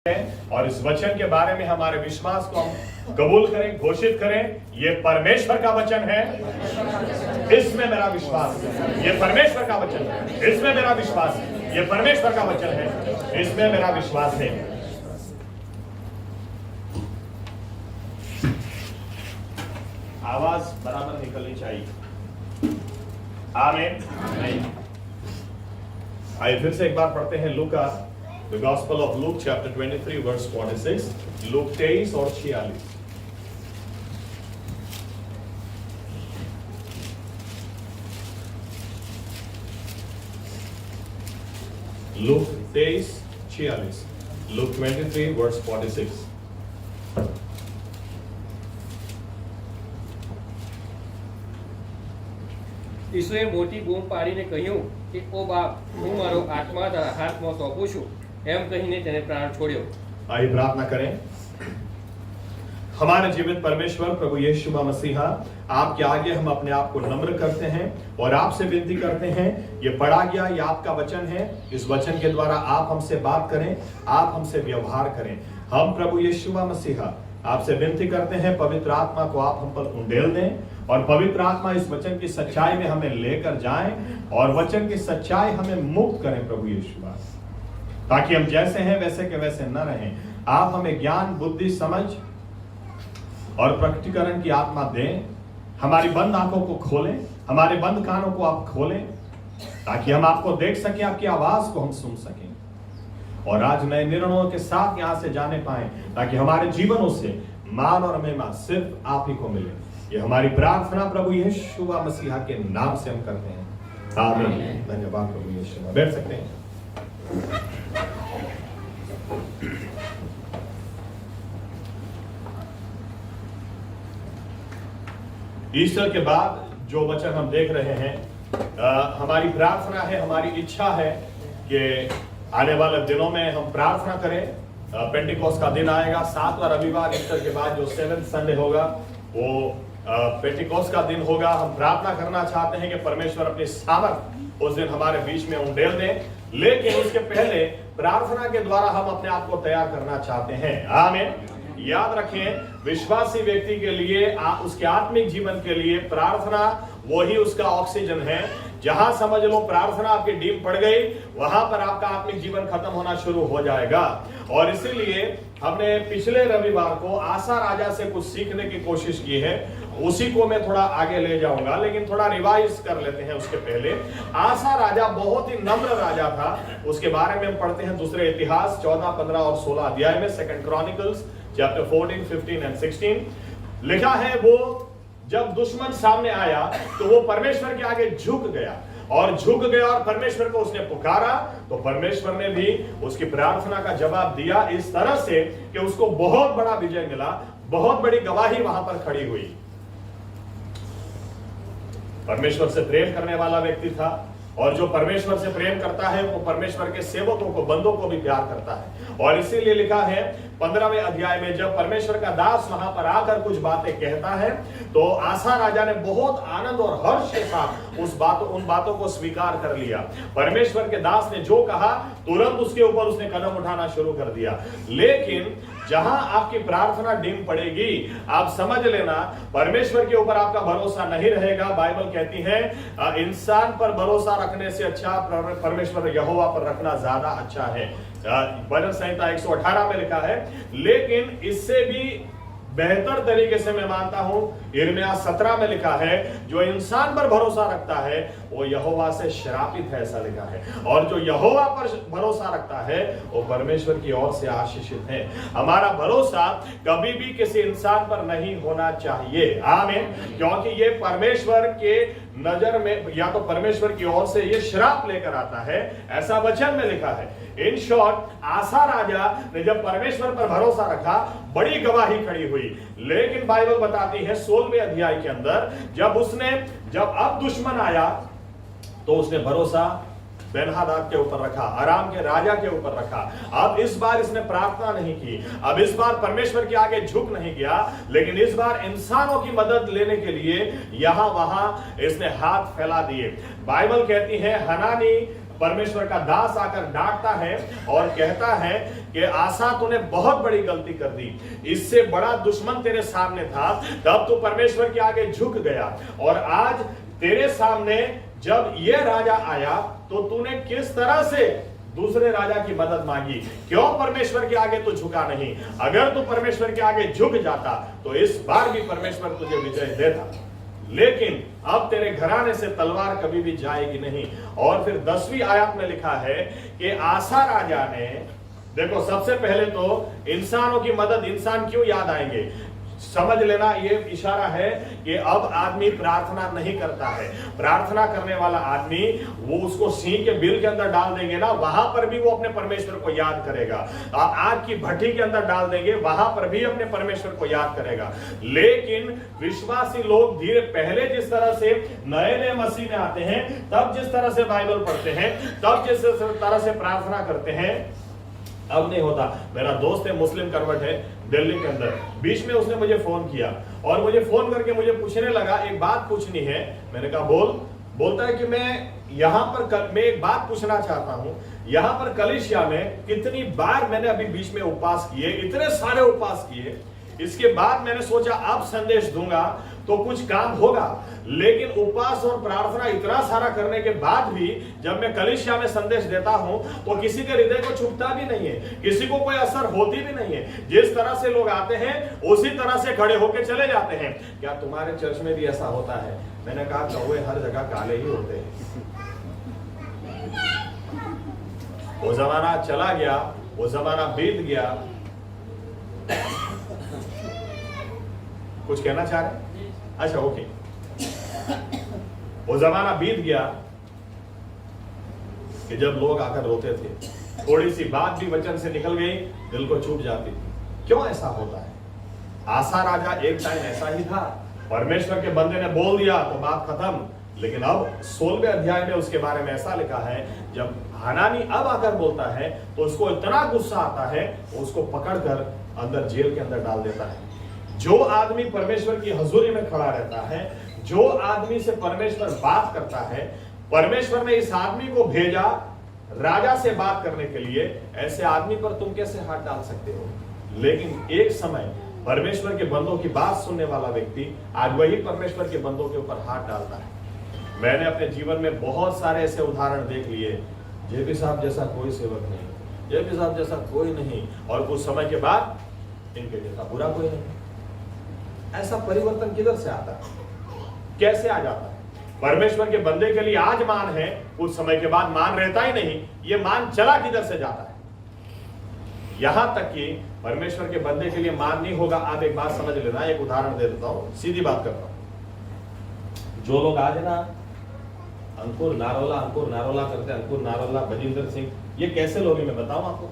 और इस वचन के बारे में हमारे विश्वास को हम कबूल करें, घोषित करें, ये परमेश्वर का वचन है, इसमें मेरा विश्वास है। ये परमेश्वर का वचन है, इसमें मेरा विश्वास है। ये परमेश्वर का वचन है, इसमें मेरा विश्वास है। आवाज बराबर निकलनी चाहिए। आमीन। आइए फिर से एक बार पढ़ते हैं लूका, The Gospel of Luke chapter 23 verse 46, Luke 23 और 46। Luke 23, 46, Luke 23 verse 46। ઈસુએ મોટી બૂમ પાડીને કહ્યું કે ઓ બાપ, હું મારો આત્મા તારા હાથમાં સોંપું છું, એમ કહીને તેને પ્રાણ છોડ્યો। आइए प्रार्थना करें। हमारे जीवित परमेश्वर प्रभु यीशु मसीहा, आपके आगे हम अपने आप को नम्र करते हैं और आपसे विनती करते हैं, ये पढ़ा गया ये आपका वचन है, इस वचन के द्वारा आप हमसे बात करें, आप हमसे व्यवहार करें। हम प्रभु यीशु मसीहा आपसे विनती करते हैं, पवित्र आत्मा को आप हम पर उंडेल दें और पवित्र आत्मा इस वचन की सच्चाई में हमें लेकर जाएं और वचन की सच्चाई हमें मुक्त करें प्रभु यीशु, ताकि हम जैसे हैं वैसे के वैसे न रहें। आप हमें ज्ञान, बुद्धि, समझ और प्रकटीकरण की आत्मा दें। हमारी बंद आंखों को खोलें, हमारे बंद कानों को आप खोलें, ताकि हम आपको देख सकें, आपकी आवाज को हम सुन सकें और आज नए निर्णयों के साथ यहां से जाने पाएं, ताकि हमारे जीवनों से मान और महिमा सिर्फ आप ही को मिले। ये हमारी प्रार्थना प्रभु यीशु मसीहा के नाम से हम करते हैं, आमीन। धन्यवाद प्रभु यीशु। बैठ सकते हैं। ईस्टर के बाद जो वचन हम देख रहे हैं, हमारी प्रार्थना है, हमारी इच्छा है कि आने वाले दिनों में हम प्रार्थना करें। पेंटिकोस्ट का दिन आएगा, 7वां रविवार ईस्टर के बाद जो 7th संडे होगा वो पेंटिकोस्ट का दिन होगा। हम प्रार्थना करना चाहते हैं कि परमेश्वर अपनी सामर्थ उस दिन हमारे बीच में उंडेल दें, लेकिन उसके पहले प्रार्थना के द्वारा हम अपने आप को तैयार करना चाहते हैं। आमीन। याद रखें, विश्वासी व्यक्ति के लिए उसके आत्मिक जीवन के लिए प्रार्थना वही उसका ऑक्सीजन है। जहां समझ लो प्रार्थना आपकी डीम पड़ गई, वहां पर आपका आत्मिक जीवन खत्म होना शुरू हो जाएगा। और इसीलिए हमने पिछले रविवार को आसा राजा से कुछ सीखने की कोशिश की है, उसी को मैं थोड़ा आगे ले जाऊंगा, लेकिन थोड़ा रिवाइज कर लेते हैं। उसके पहले आसा राजा बहुत ही नम्र राजा था, उसके बारे में हम पढ़ते हैं दूसरे इतिहास 14, 15 और 16 अध्याय में। 2 क्रॉनिकल्स चैप्टर 14, 15 एंड 16 लिखा है, वो जब दुश्मन सामने आया तो वो परमेश्वर के आगे झुक गया और परमेश्वर को उसने पुकारा, तो परमेश्वर ने भी उसकी प्रार्थना का जवाब दिया इस तरह से कि उसको बहुत बड़ा विजय मिला, बहुत बड़ी गवाही वहां पर खड़ी हुई। परमेश्वर से प्रेम करने वाला व्यक्ति था और जो परमेश्वर से प्रेम करता है वो परमेश्वर के सेवकों को, बंदों को भी प्यार करता है। और इसीलिए लिखा है 15वें अध्याय में, जब परमेश्वर का दास वहां पर आकर कुछ बातें कहता है तो आसा राजा ने बहुत आनंद और हर्ष के साथ उन बातों को स्वीकार कर लिया। परमेश्वर के दास ने जो कहा तुरंत उसके ऊपर उसने कदम उठाना शुरू कर दिया। लेकिन जहां आपकी प्रार्थना डिम पड़ेगी, आप समझ लेना परमेश्वर के ऊपर आपका भरोसा नहीं रहेगा। बाइबल कहती है इंसान पर भरोसा रखने से अच्छा परमेश्वर यहोवा पर रखना ज्यादा अच्छा है। भजन संहिता 118 में लिखा है। लेकिन इससे भी बेहतर तरीके से मैं मानता हूं, यिर्मयाह 17 में लिखा है, जो इंसान पर भरोसा रखता है वो यहोवा से श्रापित है, ऐसा लिखा है। और जो यहोवा पर भरोसा रखता है वो परमेश्वर की ओर से आशीषित है। हमारा भरोसा कभी भी किसी इंसान पर नहीं होना चाहिए। आमीन। क्योंकि ये परमेश्वर के नजर में या तो परमेश्वर की ओर से ये श्राप लेकर आता है, ऐसा वचन में लिखा है। इन शॉर्ट, आसा राजा ने जब परमेश्वर पर भरोसा रखा, बड़ी गवाही खड़ी हुई। लेकिन बाइबल बताती है 16वें अध्याय के अंदर, जब अब दुश्मन आया तो उसने भरोसा बेनहदाद के ऊपर रखा, अराम के राजा के ऊपर रखा। अब इस बार इसने प्रार्थना नहीं की, अब इस बार परमेश्वर के आगे झुक नहीं गया, लेकिन इस बार इंसानों की मदद लेने के लिए यहां वहां इसने हाथ फैला दिए। बाइबल कहती है हनानी परमेश्वर का दास आकर डांटता है और कहता है कि आसा तूने बहुत बड़ी गलती कर दी, इससे बड़ा दुश्मन तेरे सामने था, तब तू परमेश्वर के आगे झुक गया, और आज तेरे सामने जब ये राजा आया तो तूने किस तरह से दूसरे राजा की मदद मांगी, क्यों परमेश्वर के आगे तू झुका नहीं? अगर तू परमेश्वर के आगे झुक जाता तो इस बार भी परमेश्वर तुझे विजय देता, लेकिन अब तेरे घराने से तलवार कभी भी जाएगी नहीं। और फिर 10वीं आयत में लिखा है कि आसा राजा ने, देखो सबसे पहले तो इंसानों की मदद, इंसान क्यों याद आएंगे? समझ लेना, ये इशारा है कि अब आदमी प्रार्थना नहीं करता है। प्रार्थना करने वाला आदमी, वो उसको सिंह के बिल के अंदर डाल देंगे ना, वहां पर भी वो अपने परमेश्वर को याद करेगा। आग की भट्टी के अंदर डाल देंगे, वहां पर भी अपने परमेश्वर को याद करेगा। लेकिन विश्वासी लोग धीरे, पहले जिस तरह से नए नए मसीह में आते हैं, तब जिस तरह से बाइबल पढ़ते हैं, तब जिस तरह से प्रार्थना करते हैं, अब नहीं होता। मेरा दोस्त है, मुस्लिम कन्वर्ट है दिल्ली के अंदर, बीच में उसने मुझे फोन किया और मुझे फोन करके मुझे पूछने लगा, एक बात पूछनी है। मैंने कहा बोलता है कि मैं यहां पर मैं एक बात पूछना चाहता हूं, यहां पर कलीसिया में कितनी बार मैंने अभी बीच में उपवास किए, इतने सारे उपवास किए, इसके बाद मैंने सोचा अब संदेश दूंगा तो कुछ काम होगा, लेकिन उपवास और प्रार्थना इतना सारा करने के बाद भी जब मैं कलीसिया में संदेश देता हूं तो किसी के हृदय को छुपता भी नहीं है, किसी को कोई असर होती भी नहीं है। जिस तरह से लोग आते हैं उसी तरह से खड़े होकर चले जाते हैं। क्या तुम्हारे चर्च में भी ऐसा होता है? मैंने कहा कौवे हर जगह काले ही होते हैं। वो जमाना चला गया, वो जमाना बीत गया। कुछ कहना चाह रहे? अच्छा, ओके। वो जमाना बीत गया कि जब लोग आकर रोते थे, थोड़ी सी बात भी वचन से निकल गई, दिल को छूट जाती थी। क्यों ऐसा होता है? आसा राजा एक टाइम ऐसा ही था, परमेश्वर के बंदे ने बोल दिया तो बात खत्म। लेकिन अब 16वें अध्याय में उसके बारे में ऐसा लिखा है, जब हनानी अब आकर बोलता है तो उसको इतना गुस्सा आता है, उसको पकड़कर अंदर जेल के अंदर डाल देता है। जो आदमी परमेश्वर की हजूरी में खड़ा रहता है, जो आदमी से परमेश्वर बात करता है, परमेश्वर ने इस आदमी को भेजा राजा से बात करने के लिए, ऐसे आदमी पर तुम कैसे हाथ डाल सकते हो? लेकिन एक समय परमेश्वर के बंदों की बात सुनने वाला व्यक्ति आज वही परमेश्वर के बंदों के ऊपर हाथ डालता है। मैंने अपने जीवन में बहुत सारे ऐसे उदाहरण देख लिए, जेपी साहब जैसा कोई सेवक नहीं, जेपी साहब जैसा कोई नहीं, और कुछ समय के बाद इनके जैसा बुरा कोई नहीं। ऐसा परिवर्तन किधर से आता है? कैसे आ जाता है? परमेश्वर के बंदे के लिए आज मान है, कुछ समय के बाद मान रहता ही नहीं। ये मान चला किधर से जाता है? यहां तक कि परमेश्वर के बंदे के लिए मान नहीं होगा। आप एक बात समझ लेना, एक उदाहरण दे देता हूं, सीधी बात करता हूं। जो लोग आज ना अंकुर नारोला करते हैं, अंकुर नारोला, बजिंदर सिंह, ये कैसे लोग हैं मैं बताऊं आपको?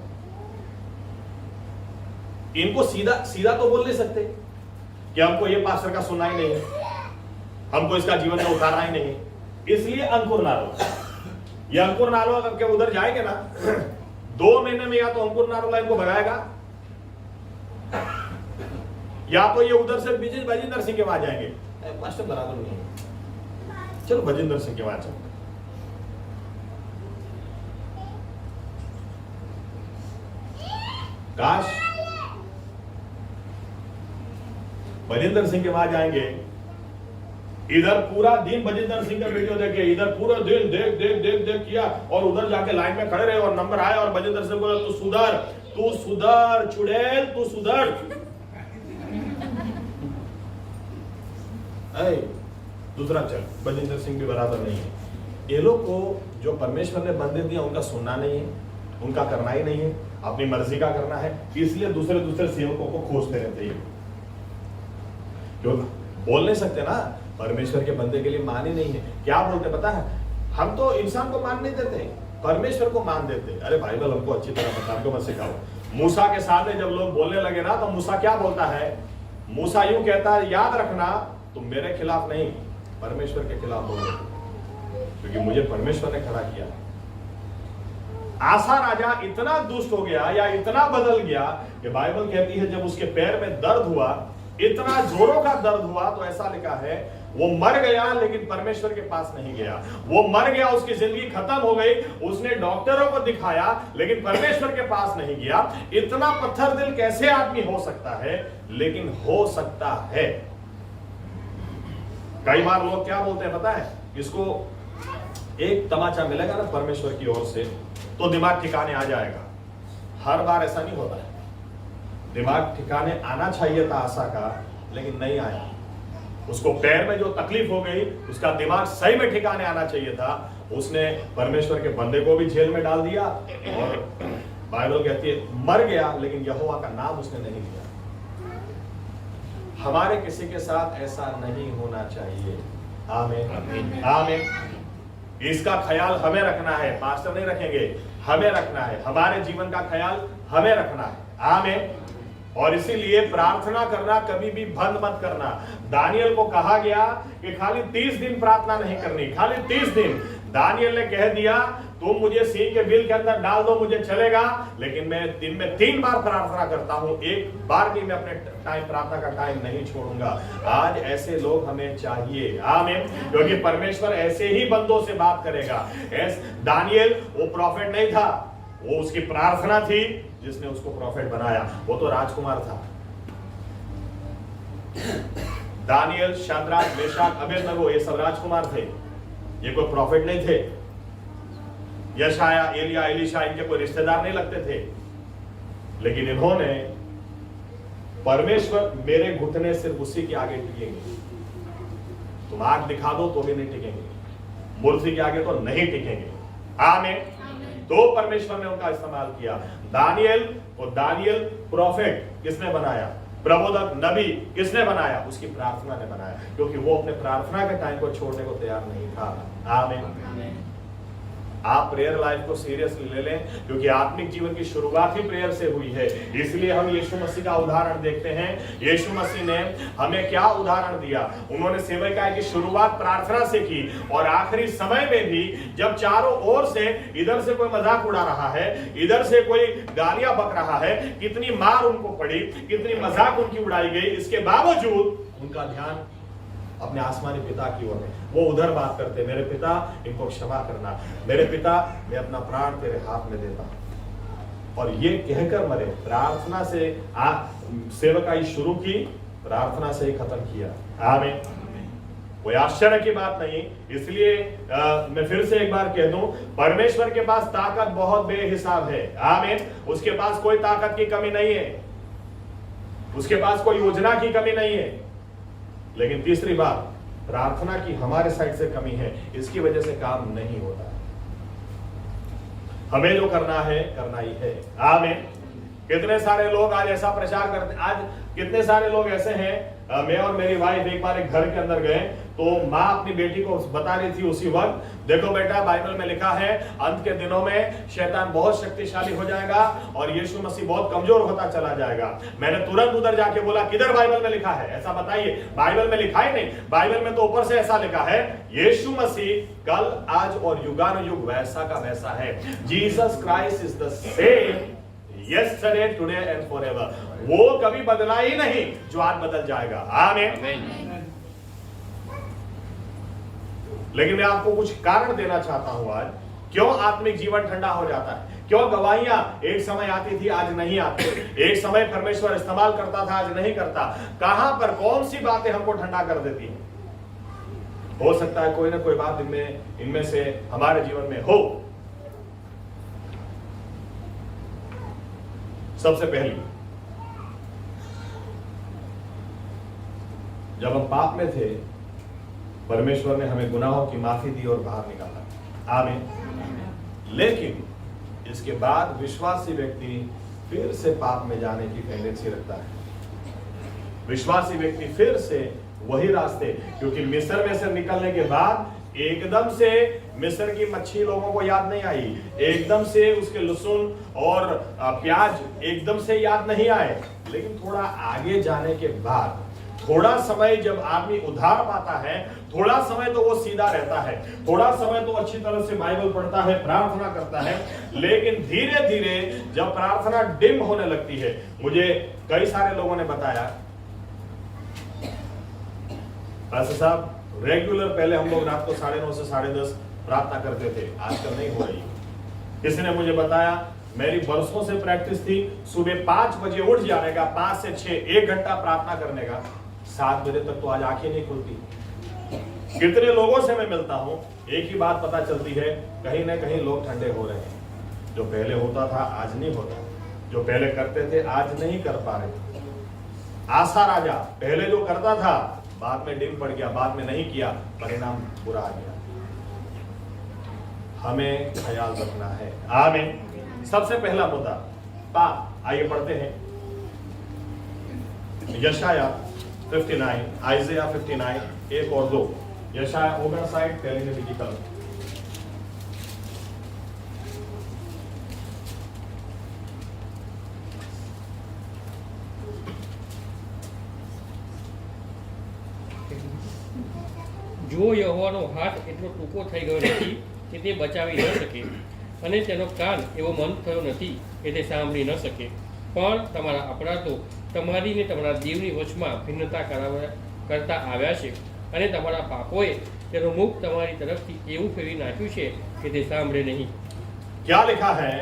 इनको सीधा तो बोल नहीं सकते कि हमको ये पास्टर का सुनना ही नहीं है, हमको इसका जीवन में उतारना ही नहीं, इसलिए अंकुर नारोला। ये अंकुर नारोला के उधर जाएंगे ना, 2 महीने में या तो अंकुर नारोला इनको भगाएगा, या तो ये उधर से बजिंदर सिंह के वहां जाएंगे। पास्टर बराबर नहीं है, चलो बजिंदर सिंह के वहां चलो। काश बजिंदर सिंह के वहां जाएंगे, इधर पूरा दिन बजिंदर सिंह का वीडियो देखे, इधर पूरा दिन देख किया, और उधर जाके लाइन में खड़े रहे और नंबर आया और बजिंदर सिंह बोला तू सुधर चुड़ैल, तू सुधर। दूसरा चल, बजिंदर सिंह भी बराबर नहीं है। ये लोग को जो परमेश्वर ने बंदे दिया उनका सुनना नहीं है, उनका करना ही नहीं है, अपनी मर्जी का करना है, इसलिए दूसरे सेवकों को खोजते रहते हैं। क्यों बोल नहीं सकते ना, परमेश्वर के बंदे के लिए मान ही नहीं है। क्या बोलते पता है? हम तो इंसान को मान नहीं देते, परमेश्वर को मान देते। अरे बाइबल हमको अच्छी तरह पता, हमको मत सिखाओ। मूसा के सामने जब लोग बोलने लगे ना, तो मूसा क्या बोलता है? मूसा यूं कहता है, याद रखना तुम मेरे खिलाफ नहीं, परमेश्वर के खिलाफ बोलो, क्योंकि मुझे परमेश्वर ने खड़ा किया। आसा राजा इतना दुष्ट हो गया या इतना बदल गया कि बाइबल कहती है जब उसके पैर में दर्द हुआ, इतना जोरों का दर्द हुआ, तो ऐसा लिखा है वो मर गया लेकिन परमेश्वर के पास नहीं गया। वो मर गया, उसकी जिंदगी खत्म हो गई, उसने डॉक्टरों को दिखाया लेकिन परमेश्वर के पास नहीं गया। इतना पत्थर दिल कैसे आदमी हो सकता है? लेकिन हो सकता है। कई बार लोग क्या बोलते हैं पता है, इसको एक तमाचा मिलेगा ना परमेश्वर की ओर से तो दिमाग ठिकाने आ जाएगा। हर बार ऐसा नहीं होता है। दिमाग ठिकाने आना चाहिए था आशा का, लेकिन नहीं आया। उसको पैर में जो तकलीफ हो गई, उसका दिमाग सही में ठिकाने आना चाहिए था। उसने परमेश्वर के बंदे को भी जेल में डाल दिया और बाइबल कहती है मर गया, लेकिन यहोवा का नाम उसने नहीं लिया। हमारे किसी के साथ ऐसा नहीं होना चाहिए। आमीन आमीन। इसका ख्याल हमें रखना है, पास्टर नहीं रखेंगे, हमें रखना है। हमारे जीवन का ख्याल हमें रखना है। आमीन। और इसीलिए प्रार्थना करना कभी भी बंद मत करना। दानियल को कहा गया कि खाली 30 दिन प्रार्थना नहीं करनी, खाली 30 दिन। दानियल ने कह दिया तुम मुझे सिंह के बिल के अंदर डाल दो, मुझे चलेगा, लेकिन मैं दिन में 3 बार प्रार्थना करता हूं, एक बार भी मैं अपने टाइम प्रार्थना का टाइम नहीं छोड़ूंगा। आज ऐसे लोग हमें चाहिए। आमीन। क्योंकि परमेश्वर ऐसे ही बंदों से बात करेगा। दानियल वो प्रॉफिट नहीं था, वो उसकी प्रार्थना थी जिसने उसको प्रॉफिट बनाया। वो तो राजकुमार था। दानियल, शाद्राक, मेशक, अबेदनगो ये सब राजकुमार थे, ये कोई प्रॉफिट नहीं थे। यशाया, एलिया, एलीशा इनके कोई रिश्तेदार नहीं लगते थे, लेकिन इन्होंने परमेश्वर मेरे घुटने सिर्फ उसी के आगे टिकेंगे। तुम आग दिखा दो तो भी नहीं टिकेंगे, मूर्ति के आगे तो नहीं टिकेंगे। आमीन। तो परमेश्वर ने उनका इस्तेमाल किया। दानियल प्रॉफिट किसने बनाया? प्रबोधक, नबी किसने बनाया? उसकी प्रार्थना ने बनाया, क्योंकि वो अपने प्रार्थना के टाइम को छोड़ने को तैयार नहीं था। आमीन। आप प्रेयर लाइफ को सीरियसली ले लें, क्योंकि आत्मिक जीवन की शुरुआत ही प्रेयर से हुई है। इसलिए हम यीशु मसीह का उदाहरण देखते हैं। यीशु मसीह ने हमें क्या उदाहरण दिया? उन्होंने सेवकाई की शुरुआत प्रार्थना से की, और आखिरी समय में भी जब चारों ओर से इधर से कोई मजाक उड़ा रहा है, इधर से कोई गालियां बक रहा है, कितनी मार उनको पड़ी, कितनी मजाक उनकी उड़ाई गई, इसके बावजूद उनका ध्यान अपने आसमानी पिता की ओर है। वो उधर बात करते, मेरे पिता इनको क्षमा करना, मेरे पिता मैं अपना प्राण तेरे हाथ में देता हूं। और ये कहकर मरे। प्रार्थना से सेवकाई शुरू की, प्रार्थना से ही खत्म किया। आमीन। कोई आश्चर्य की बात नहीं। इसलिए मैं फिर से एक बार कह दूं, परमेश्वर के पास ताकत बहुत बेहिसाब है। आमीन। उसके पास कोई ताकत की कमी नहीं है, उसके पास कोई योजना की कमी नहीं है, लेकिन तीसरी बात, प्रार्थना की हमारे साइड से कमी है, इसकी वजह से काम नहीं होता। हमें जो करना है करना ही है। आमीन। कितने सारे लोग आज ऐसा प्रचार करते, आज कितने सारे लोग ऐसे हैं। मैं और मेरी वाइफ एक बार एक घर के अंदर गए, तो माँ अपनी बेटी को बता रही थी उसी वक्त, देखो बेटा बाइबल में लिखा है अंत के दिनों में शैतान बहुत शक्तिशाली हो जाएगा और यीशु मसीह बहुत कमजोर होता चला जाएगा। मैंने तुरंत उधर जाके बोला किधर बाइबल में लिखा है, ऐसा बताइए। बाइबल में लिखा ही नहीं, बाइबल में तो ऊपर से ऐसा लिखा है यीशु मसीह कल आज और युगानुयुग वैसा का वैसा है। Jesus Christ is the same yesterday, today and forever। वो कभी बदला ही नहीं जो आज बदल जाएगा। आमीन। लेकिन मैं आपको कुछ कारण देना चाहता हूं आज, क्यों आत्मिक जीवन ठंडा हो जाता है, क्यों गवाहियां एक समय आती थी आज नहीं आती, एक समय परमेश्वर इस्तेमाल करता था आज नहीं करता। कहां पर कौन सी बातें हमको ठंडा कर देती हैं? हो सकता है कोई ना कोई बात इनमें से हमारे जीवन में हो। सबसे पहली, जब हम पाप में थे परमेश्वर ने हमें गुनाहों की माफी दी और बाहर निकाला। आमीन। लेकिन इसके बाद विश्वासी व्यक्ति फिर से पाप में जाने की टेंडेंसी रखता है। विश्वासी व्यक्ति फिर से वही रास्ते, क्योंकि मिस्र में से निकलने के बाद एकदम से मिस्र की मच्छी लोगों को याद नहीं आई, एकदम से उसके लहसुन और प्याज एकदम से याद नहीं आए, लेकिन थोड़ा आगे जाने के बाद, थोड़ा समय जब आदमी उधार पाता है, थोड़ा समय तो वो सीधा रहता है, थोड़ा समय तो अच्छी तरह से बाइबल पढ़ता है, प्रार्थना करता है, लेकिन धीरे धीरे जब प्रार्थना डिम होने लगती है। मुझे कई सारे लोगों ने बताया, पास्टर साहब रेगुलर पहले हम लोग रात को 9:30 से 10:30 प्रार्थना करते थे, आजकल नहीं हो रही। किसी ने मुझे बताया, मेरी बरसों से प्रैक्टिस थी सुबह 5 बजे उठ जाने का, 5 से 6 1 घंटा प्रार्थना करने का, 7 बजे तक तो आज आंखें नहीं खुलती। कितने लोगों से मैं मिलता हूं, एक ही बात पता चलती है, कहीं ना कहीं लोग ठंडे हो रहे हैं। जो पहले होता था आज नहीं होता, जो पहले करते थे आज नहीं कर पा रहे। आशा राजा पहले जो करता था बाद में डिम पड़ गया, बाद में नहीं किया, परिणाम बुरा आ गया। हमें ख्याल रखना है। आमीन। सबसे पहला मुद्दा पाप, आइए पढ़ते हैं यशाया 59, आइज़ाया 59 1 और 2। यशाया ओवर साइड पहले ने लिखी कलम। જો યહોવાનો હાથ એટલો ટૂંકો થઈ ગયો નથી કે તે બચાવી ન શકે, અને તેનો કાન એવો મંદ થયો નથી કે તે સાંભળી ન શકે, પણ તમારા અપરાધો તમારી ને તમારા દેવની વચમાં ભિન્નતા કરતા આવ્યા છે, અને તમારા પાપોએ તેનું મુખ તમારી તરફથી એવું ફેરવી નાખ્યું છે કે તે સાંભળે નહીં। क्या लिखा है?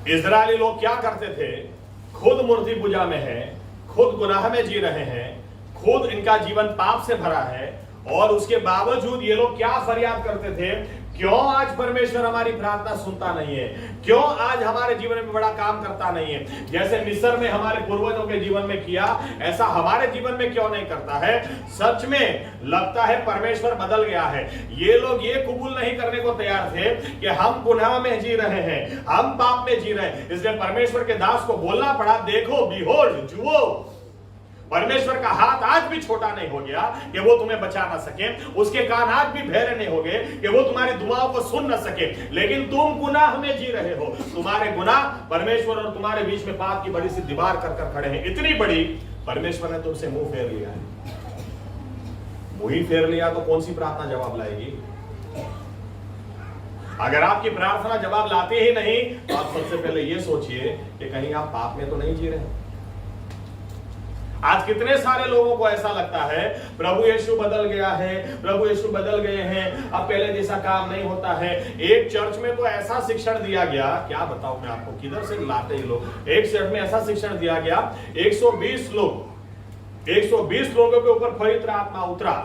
इजरायली लोग क्या करते थे? खुद मूर्ति पूजा में है, खुद गुनाह में जी रहे हैं, खुद इनका जीवन पाप से भरा है, और उसके बावजूद ये लोग क्या फरियाद करते थे? क्यों आज परमेश्वर हमारी प्रार्थना सुनता नहीं है? क्यों आज हमारे जीवन में बड़ा काम करता नहीं है? जैसे मिस्र में हमारे पूर्वजों के जीवन में किया, ऐसा हमारे जीवन में क्यों नहीं करता है? सच में लगता है परमेश्वर बदल गया है। ये लोग ये कबूल नहीं करने को तैयार थे कि हम गुनाह में जी रहे हैं, हम पाप में जी रहे हैं। इसलिए परमेश्वर के दास को बोलना पड़ा, देखो, बिहोल्ड, जुओ, परमेश्वर का हाथ आज भी छोटा नहीं हो गया कि वो तुम्हें बचा ना सके, उसके कान आज भी बहरे नहीं हो गए कि वो तुम्हारी दुआओं को सुन न सके, लेकिन तुम गुनाह में जी रहे हो। तुम्हारे गुनाह परमेश्वर और तुम्हारे बीच में पाप की बड़ी सी दीवार कर खड़े हैं, इतनी बड़ी, परमेश्वर ने तुमसे मुंह फेर लिया है। मुंह ही फेर लिया तो कौन सी प्रार्थना जवाब लाएगी? अगर आपकी प्रार्थना जवाब लाती ही नहीं तो आप सबसे पहले ये सोचिए कि कहीं आप पाप में तो नहीं जी रहे। आज कितने सारे लोगों को ऐसा लगता है प्रभु यीशु बदल गया है, प्रभु यीशु बदल गए हैं, अब पहले जैसा काम नहीं होता है। एक चर्च में तो ऐसा शिक्षण दिया गया, क्या बताऊं मैं आपको, किधर से लाते ही लोग। एक चर्च में ऐसा शिक्षण दिया गया, 120 लोगों के ऊपर पवित्र आत्मा उतरा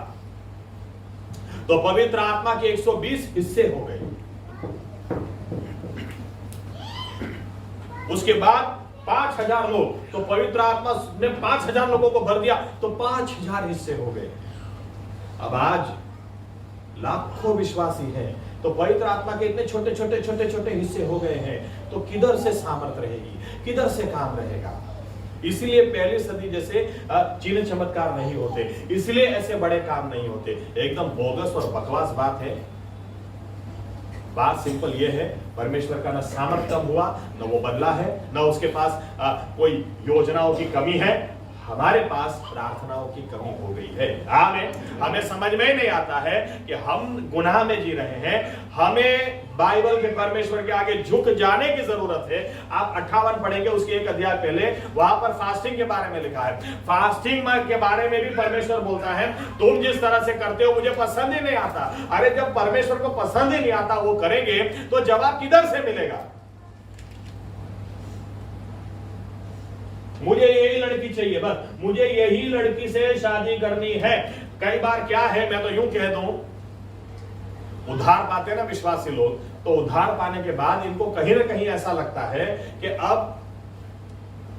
तो पवित्र आत्मा के 120 हिस्से हो गए। उसके बाद 5000 लोग, तो पवित्र आत्मा ने 5000 लोगों को भर दिया तो 5000 हिस्से हो गए। अब आज लाखों विश्वासी हैं तो पवित्र आत्मा के इतने छोटे छोटे हिस्से हो गए हैं, तो किधर से सामर्थ रहेगी, किधर से काम रहेगा? इसलिए पहली सदी जैसे चिन्ह चमत्कार नहीं होते, इसलिए ऐसे बड़े काम नहीं होते। एकदम बोगस और बकवास बात है। बात सिंपल ये है, परमेश्वर का न सामर्थ्य कम हुआ, न वो बदला है, न उसके पास कोई योजनाओं की कमी है, हमारे पास प्रार्थनाओं की कमी हो गई है। हमें समझ में ही नहीं आता है कि हम गुनाह में जी रहे हैं, हमें बाइबल के परमेश्वर के आगे झुक जाने की जरूरत है। आप 58 पढ़ेंगे, उसके एक अध्याय पहले वहां पर फास्टिंग के बारे में लिखा है। फास्टिंग के बारे में भी परमेश्वर बोलता है, तुम जिस तरह से करते हो मुझे पसंद ही नहीं आता। अरे जब परमेश्वर को पसंद ही नहीं आता वो करेंगे तो जवाब किधर से मिलेगा? मुझे यही लड़की चाहिए, बस मुझे यही लड़की से शादी करनी है। कई बार क्या है, मैं तो यूं कह दूं, उद्धार पाते हैं ना विश्वासी लोग, तो उद्धार पाने के बाद इनको कहीं ना कहीं ऐसा लगता है कि अब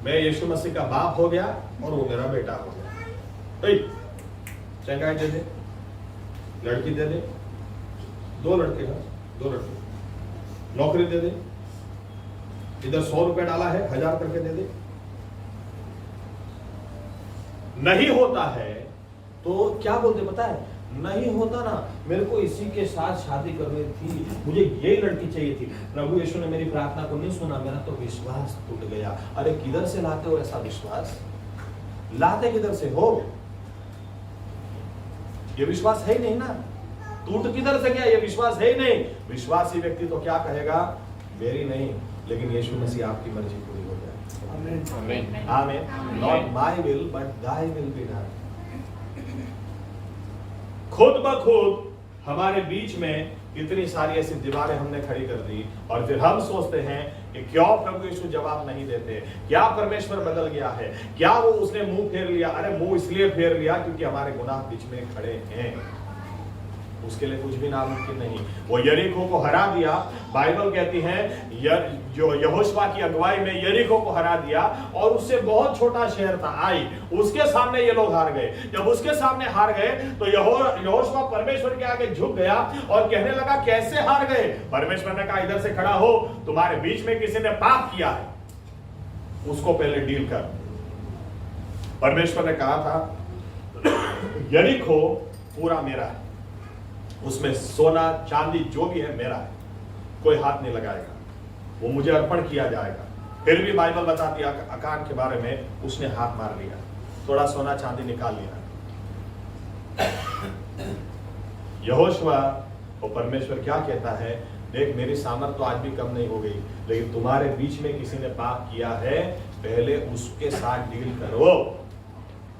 मैं यीशु मसीह का बाप हो गया और वो मेरा बेटा हो गया। चंगाई दे दे, लड़की दे दे, 2 लड़के हैं, 2 लड़के, नौकरी दे दे, इधर 100 रुपए डाला है, 1000 करके दे दे। नहीं होता है तो क्या बोलते पता है? नहीं होता ना, मेरे को इसी के साथ शादी करनी थी, मुझे यही लड़की चाहिए थी, प्रभु यीशु ने मेरी प्रार्थना को नहीं सुना, मेरा तो विश्वास टूट गया। अरे किधर से लाते हो ऐसा विश्वास? लाते किधर से हो? ये विश्वास है ही नहीं ना, टूट किधर से गया? ये विश्वास है ही नहीं। विश्वासी व्यक्ति तो क्या कहेगा, मेरी नहीं लेकिन यीशु मसीह आपकी मर्जी पूरी हो जाए। आमीन। Not my will but thy will be done. खुद ब खुद हमारे बीच में इतनी सारी ऐसी दीवारें हमने खड़ी कर दी, और फिर हम सोचते हैं कि क्यों प्रभु यीशु जवाब नहीं देते, क्या परमेश्वर बदल गया है, क्या वो उसने मुंह फेर लिया। अरे मुंह इसलिए फेर लिया क्योंकि हमारे गुनाह बीच में खड़े हैं, उसके लिए कुछ भी नामुमकिन नहीं। वो यरीको को हरा दिया, बाइबल कहती है जो यहोशुआ की अगुवाई में यरीको को हरा दिया, और उससे बहुत छोटा शहर था आई, उसके सामने ये लोग हार गए। जब उसके सामने हार गए तो यहोशुआ परमेश्वर के आगे झुक गया और कहने लगा कैसे हार गए। परमेश्वर ने कहा इधर से खड़ा हो, तुम्हारे बीच में किसी ने पाप किया है, उसको पहले डील कर। परमेश्वर ने कहा था यरीको पूरा मेरा है, उसमें सोना चांदी जो भी है मेरा है, कोई हाथ नहीं लगाएगा, वो मुझे अर्पण किया जाएगा। फिर भी बाइबल बताती है अकान के बारे में उसने हाथ मार लिया, थोड़ा सोना चांदी निकाल लिया। यहोशुआ और परमेश्वर क्या कहता है, देख मेरी सामर्थ तो आज भी कम नहीं हो गई, लेकिन तुम्हारे बीच में किसी ने पाप किया है, पहले उसके साथ डील करो,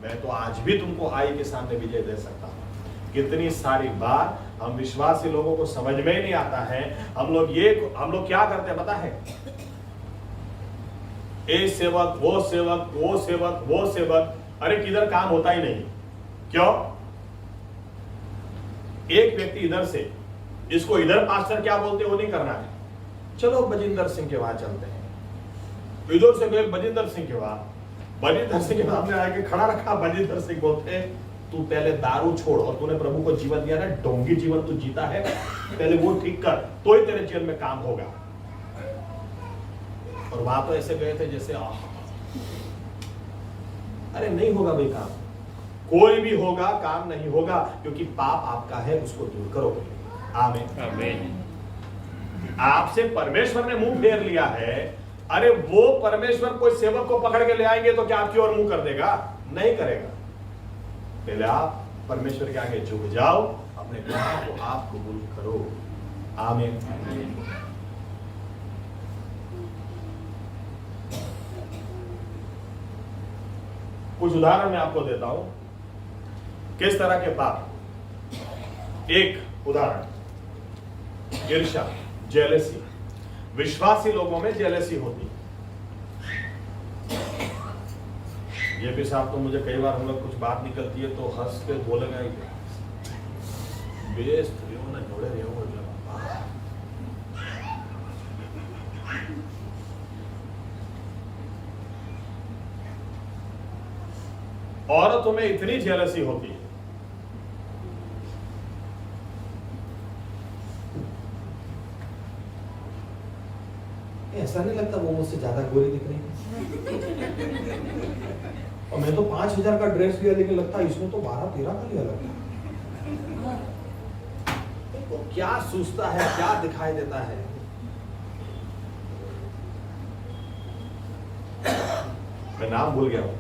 मैं तो आज भी तुमको आई के सामने विजय दे सकता हूं। कितनी सारी बार हम विश्वासी लोगों को समझ में ही नहीं आता है, हम लोग क्या करते हैं पता है, ए सेवक वो सेवक वो सेवक वो सेवक, अरे किधर काम होता ही नहीं। क्यों? एक व्यक्ति इधर से, इसको इधर पास्टर क्या बोलते वो नहीं करना है, चलो बजिंदर सिंह के वहां चलते हैं, इधर से गए बजिंदर सिंह के वहां, बजिंदर सिंह के सामने आके खड़ा रखा, बजिंदर सिंह बोलते तू पहले दारू छोड़, और तूने प्रभु को जीवन दिया ना, ढोंगी जीवन तू जीता है, पहले वो ठीक कर, तो ही तेरे जीवन में काम होगा। और वहां तो ऐसे गए थे जैसे अरे नहीं होगा भाई काम, कोई भी होगा काम नहीं होगा, क्योंकि पाप आपका है, उसको दूर करो। आमीन आमीन। आपसे परमेश्वर ने मुंह फेर लिया है, अरे वो परमेश्वर कोई सेवक को पकड़ के ले आएंगे तो क्या आपकी ओर मुंह कर देगा? नहीं करेगा। पहले आप परमेश्वर के आगे झुक जाओ, अपने गुनाह को आप कबूल करो। आमीन। कुछ उदाहरण मैं आपको देता हूं किस तरह के पाप। एक उदाहरण, ईर्ष्या, जेलसी। विश्वासी लोगों में जेलसी होती है। ये भी साहब तो मुझे कई बार हम लोग कुछ बात निकलती है तो हंस के बोलेगा बेस्ट ना जोड़े रहे हो। औरतों में इतनी जेलसी होती है, ऐसा नहीं लगता वो मुझसे ज्यादा गोरी दिख रही है? और मैं तो 5,000 का ड्रेस लिया, लेकिन लगता है इसमें तो 12-13 का लिया लगता है। तो क्या सोचता है, क्या दिखाई देता है? मैं नाम भूल गया हूं।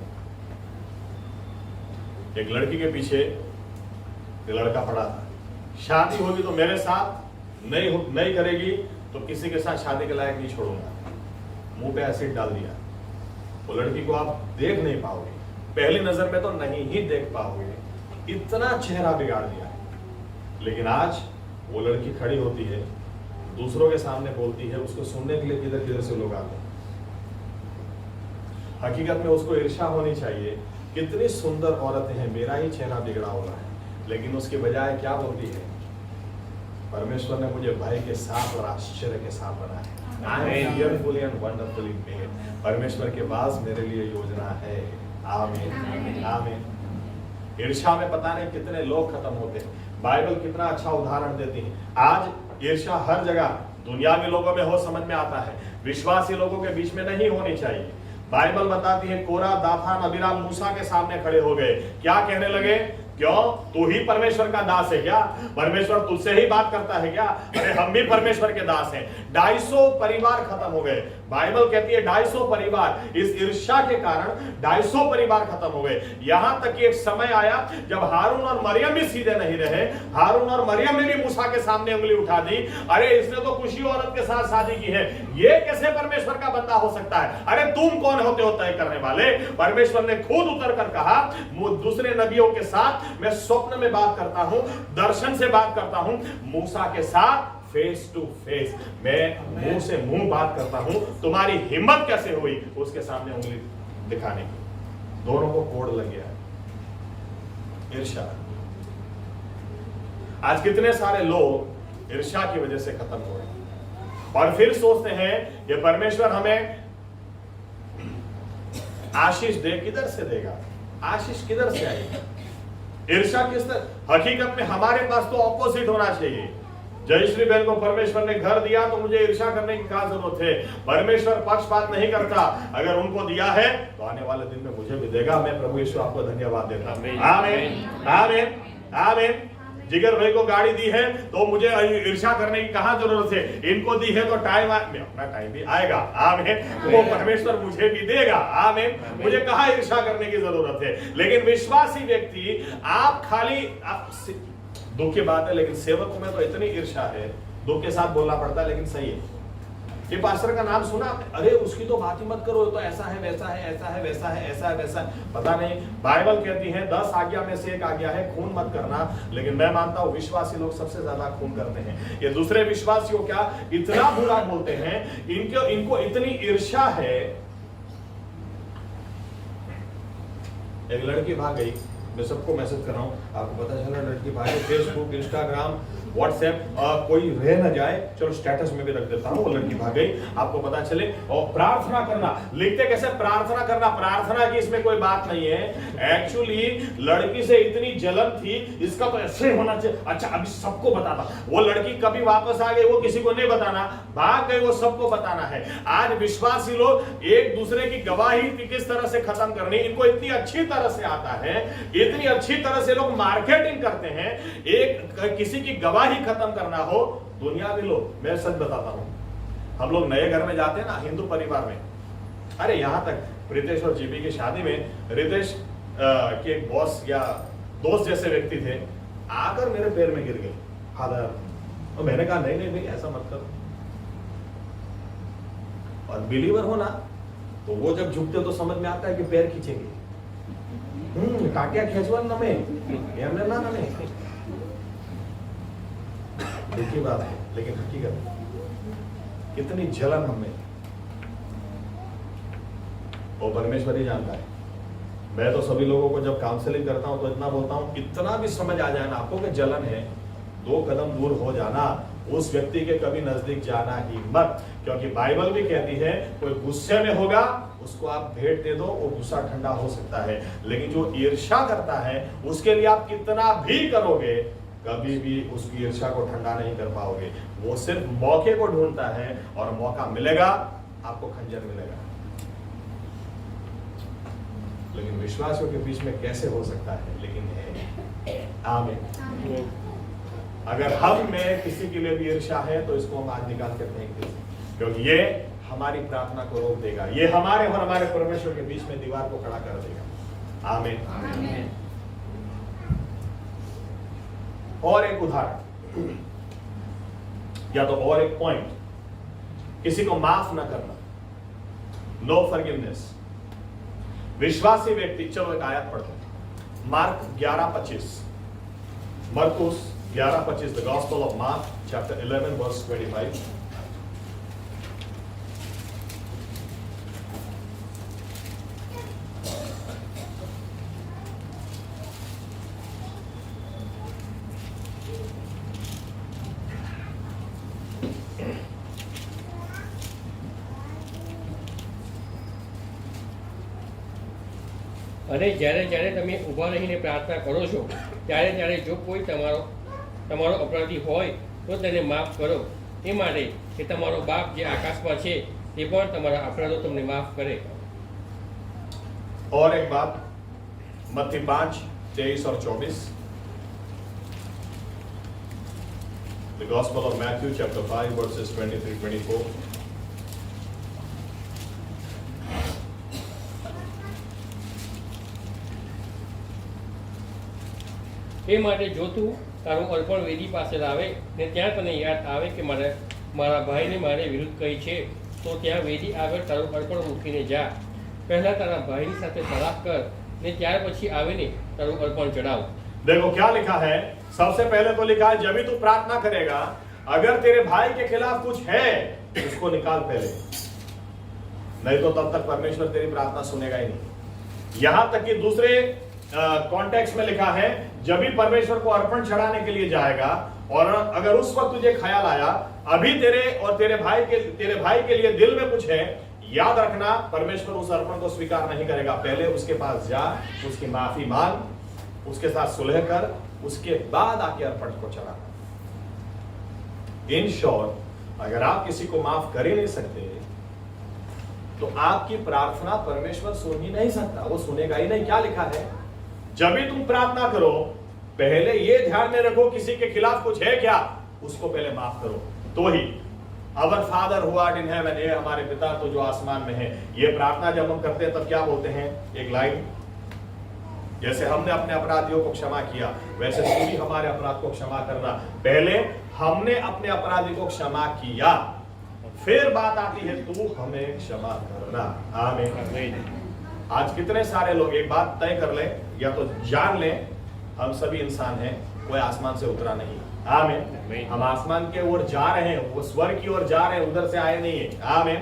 एक लड़की के पीछे एक लड़का पड़ा था, शादी होगी तो मेरे साथ नहीं करेगी तो किसी के साथ शादी के लायक नहीं छोड़ूंगा। मुंह पे एसिड डाल दिया। वो लड़की को आप देख नहीं पाओगे, पहली नजर में तो नहीं ही देख पाओगे, इतना चेहरा बिगाड़ दिया है। लेकिन आज वो लड़की खड़ी होती है, दूसरों के सामने बोलती है, उसको सुनने के लिए किधर किधर से लोग आते हैं। हकीकत में उसको ईर्ष्या होनी चाहिए, कितनी सुंदर औरतें हैं, मेरा ही चेहरा बिगड़ा हुआ है। लेकिन उसके बजाय क्या बोलती है, परमेश्वर ने मुझे भय के साथ और आश्चर्य के साथ बनाया। परमेश्वर के पास मेरे लिए योजना है। आमीन आमीन। ईर्ष्या में पता नहीं कितने लोग खत्म होते हैं। बाइबल कितना अच्छा उदाहरण देती है। आज ईर्ष्या हर जगह दुनियावी लोगों में हो, समझ में आता है, विश्वासी लोगों के बीच में नहीं होनी चाहिए। बाइबल बताती है कोरा, दाथान, अबीराम मूसा के सामने खड़े हो गए। क्या कहने लगे? क्यों? तू ही परमेश्वर का दास है क्या? परमेश्वर तुझसे ही बात करता है क्या? अरे हम भी परमेश्वर के दास हैं। 250 परिवार खत्म हो गए। बाइबल कहती है 250 परिवार, इस ईर्ष्या के कारण 250 परिवार खत्म हो गए। यहां तक कि एक समय आया जब हारून और मरियम भी सीधे नहीं रहे। हारून और मरियम ने भी मूसा के सामने उंगली उठा दी, अरे इसने तो कुशी औरत के साथ शादी की है, ये कैसे परमेश्वर का बंदा हो सकता है? अरे तुम कौन होते हो तय करने वाले? परमेश्वर ने खुद उतर कर कहा, दूसरे नबियों के साथ मैं स्वप्न में बात करता हूं, दर्शन से बात करता हूं, मूसा के साथ फेस टू फेस, मैं मुंह से मुंह बात करता हूं। तुम्हारी हिम्मत कैसे हुई उसके सामने उंगली दिखाने की? दोनों को कोड लग गया, ईर्ष्या। आज कितने सारे लोग ईर्ष्या की वजह से खत्म हो रहे हैं और फिर सोचते हैं ये परमेश्वर हमें आशीष दे, किधर से देगा? आशीष किधर से आएगी? ईर्ष्या किस तरह? हकीकत में हमारे पास तो ऑपोजिट होना चाहिए। जयश्री बहन को परमेश्वर ने घर दिया तो मुझे ईर्ष्या करने की क्या जरूरत है? परमेश्वर पक्षपात नहीं करता, अगर उनको दिया है तो आने वाले दिन में मुझे भी देगा। मैं प्रभु यीशु आपको धन्यवाद देता हूं। आमीन आमीन आमीन। जिगर भाई को गाड़ी दी है तो मुझे ईर्ष्या करने की कहां जरूरत है? इनको दी है तो टाइम, अपना टाइम भी आएगा। आमीन। वो परमेश्वर मुझे भी देगा। आमीन। मुझे कहां ईर्ष्या करने की जरूरत है? लेकिन विश्वासी व्यक्ति, आप खाली दुख की बात है, लेकिन सेवकों में तो इतनी ईर्ष्या है, दुख के साथ बोलना पड़ता है, लेकिन सही है। ये पास्टर का नाम सुना, अरे उसकी तो बात ही मत करो, तो ऐसा है वैसा है, ऐसा है वैसा है, ऐसा है वैसा है। पता नहीं, बाइबल कहती है 10 आज्ञा में से एक आज्ञा है खून मत करना, लेकिन मैं मानता हूं विश्वासी लोग सबसे ज्यादा खून करते हैं। ये दूसरे विश्वासियों क्या इतना बुरा बोलते हैं, इनको इतनी ईर्ष्या है। एक लड़की भाग गई, मैं सबको मैसेज कर रहा हूँ, आपको पता चला लड़की भाई, फेसबुक, इंस्टाग्राम, व्हाट्सएप, कोई रह ना जाए, चलो स्टेटस में भी रख देता हूँ, वो लड़की भाग गई, आपको पता चले। और प्रार्थना करना, लिखते कैसे प्रार्थना करना? प्रार्थना की इसमें कोई बात नहीं है। एक्चुअली लड़की से इतनी जलन थी, इसका तो ऐसे होना चाहिए। अच्छा, अभी सबको बताता। वो लड़की कभी वापस आ गई, वो किसी को नहीं बताना, भाग गई, वो सबको बताना है। आज विश्वासी लोग एक दूसरे की गवाही किस तरह से खत्म करनी, इनको इतनी अच्छी तरह से आता है, इतनी अच्छी तरह से लोग मार्केटिंग करते हैं। एक किसी की गवाही खत्म करना हो, दुनियावी लोग, मैं सच बताता हूं, हम लोग नए घर में जाते हैं ना, हिंदू परिवार में, अरे यहां तक प्रीतेश और जीबी की शादी में रितेश के एक बॉस या दोस्त जैसे व्यक्ति थे, आकर मेरे पैर में गिर गए, फादर। और मैंने कहा नहीं नहीं भाई, ऐसा मत करो। और बिलीवर हो ना, तो वो जब झुकते तो समझ में आता है कि पैर खींचेंगे। टाटिया खेचवा नमे, एमने ना नमे। देखिए बात है, लेकिन हकीकत कितनी जलन हमें, वो परमेश्वर ही जानता है। मैं तो सभी लोगों को जब काउंसलिंग करता हूं तो इतना बोलता हूं, इतना भी समझ आ जाए ना आपको कि जलन है, 2 कदम दूर हो जाना, उस व्यक्ति के कभी नजदीक जाना ही मत। क्योंकि बाइबल भी कहती है कोई गुस्से में होगा, उसको आप भेंट दे दो, वो गुस्सा ठंडा हो सकता है। लेकिन जो ईर्ष्या करता है, उसके लिए आप कितना भी करोगे, कभी भी उसकी ईर्ष्या को ठंडा नहीं कर पाओगे। वो सिर्फ मौके को ढूंढता है, और मौका मिलेगा आपको खंजर मिलेगा। लेकिन विश्वासियों के बीच में कैसे हो सकता है? लेकिन है। आमीन। अगर हम में किसी के लिए भी ईर्ष्या है तो इसको हम आज निकाल कर फेंक दें, क्योंकि ये हमारी प्रार्थना को रोक देगा, ये हमारे और हमारे परमेश्वर के बीच में दीवार को खड़ा कर देगा। आमीन। आमीन। और एक उदाहरण, या तो और एक पॉइंट, किसी को माफ ना करना, नो फॉरगिवनेस। विश्वासी व्यक्ति, चलो एक आयत पढ़ते हैं, मार्क 11:25, मरकुस 11:25, the gospel of Mark chapter 11 verse 25। અને જ્યારે જ્યારે તમે ઊભા રહીને પ્રાર્થના કરો છો, ત્યારે ત્યારે જો કોઈ તમારો અપરાધી હોય તો તેને માફ કરો, એ માટે કે તમારો બાપ જે આકાશમાં છે તે પણ તમારા અપરાધો તમને માફ કરે। और एक बात, मत्ती 5:23 और 24, The Gospel of Matthew chapter 5 verses 23-24। એ માટે જો તું તારું અર્પણ વેદી પાસે લાવે ને ત્યાં તને યાદ આવે કે મારા ભાઈને મારે વિરુદ્ધ કહી છે, તો ત્યાં વેદી આગળ તારું અર્પણ મૂકીને જા. પહેલા તારા ભાઈની સાથે સલાહ કર ને ત્યાર પછી આવીને તારું અર્પણ ચડાવ. देखो क्या लिखा है, सबसे पहले तो लिखा है जब भी तू प्रार्थना करेगा, अगर तेरे भाई के खिलाफ कुछ है उसको निकाल पहले, नहीं तो तब तक परमेश्वर तेरी प्रार्थना सुनेगा ही नहीं. यहां तक कि दूसरे कॉन्टेक्स्ट में लिखा है जब भी परमेश्वर को अर्पण चढ़ाने के लिए जाएगा और अगर उस वक्त तुझे ख्याल आया अभी तेरे और तेरे भाई के लिए दिल में कुछ है, याद रखना परमेश्वर उस अर्पण को स्वीकार नहीं करेगा. पहले उसके पास जा, उसकी माफी मांग, उसके साथ सुलह कर, उसके बाद आके अर्पण को चढ़ाना. इन शॉर्ट, अगर आप किसी को माफ कर ही नहीं सकते तो आपकी प्रार्थना परमेश्वर सुन ही नहीं सकता, वो सुनेगा ही नहीं. क्या लिखा है, जब भी तुम प्रार्थना करो पहले ये ध्यान में रखो किसी के खिलाफ कुछ है क्या, उसको पहले माफ करो तो ही. Our father who art in heaven, ये हमारे पिता तो जो आसमान में है. ये प्रार्थना जब हम करते हैं तब क्या बोलते हैं, एक लाइन, जैसे हमने अपने अपराधियों को क्षमा किया वैसे तू भी हमारे अपराध को क्षमा करना. पहले हमने अपने अपराधी को क्षमा किया, फिर बात आती है तू हमें क्षमा करना. आमीन. आज कितने सारे लोग एक बात तय कर लें या तो जान लें, हम सभी इंसान हैं, कोई आसमान से उतरा नहीं. आमीन. हम आसमान के ओर जा रहे हैं, वो स्वर्ग की ओर जा रहे हैं, उधर से आए नहीं है. आमीन.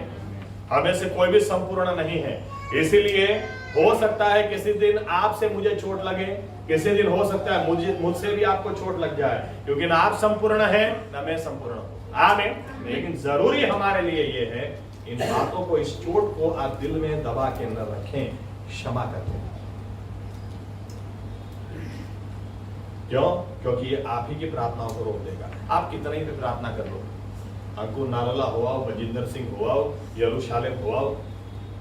हमें से कोई भी संपूर्ण नहीं है. इसीलिए हो सकता है किसी दिन आपसे मुझे चोट लगे, किसी दिन हो सकता है मुझसे भी आपको चोट लग जाए, क्योंकि ना आप संपूर्ण हैं ना मैं संपूर्ण हूं. आमीन. लेकिन जरूरी हमारे लिए ये है इन बातों को, इस चोट को आप दिल में दबा के न रखें, क्षमा कर दें. क्यों? क्योंकि ये आप ही की प्रार्थनाओं को रोक देगा. आप कितना ही भी प्रार्थना कर लो, अंकुर नारला हुआ, बजिंदर सिंह हुआ, यरूशलेम हुआ,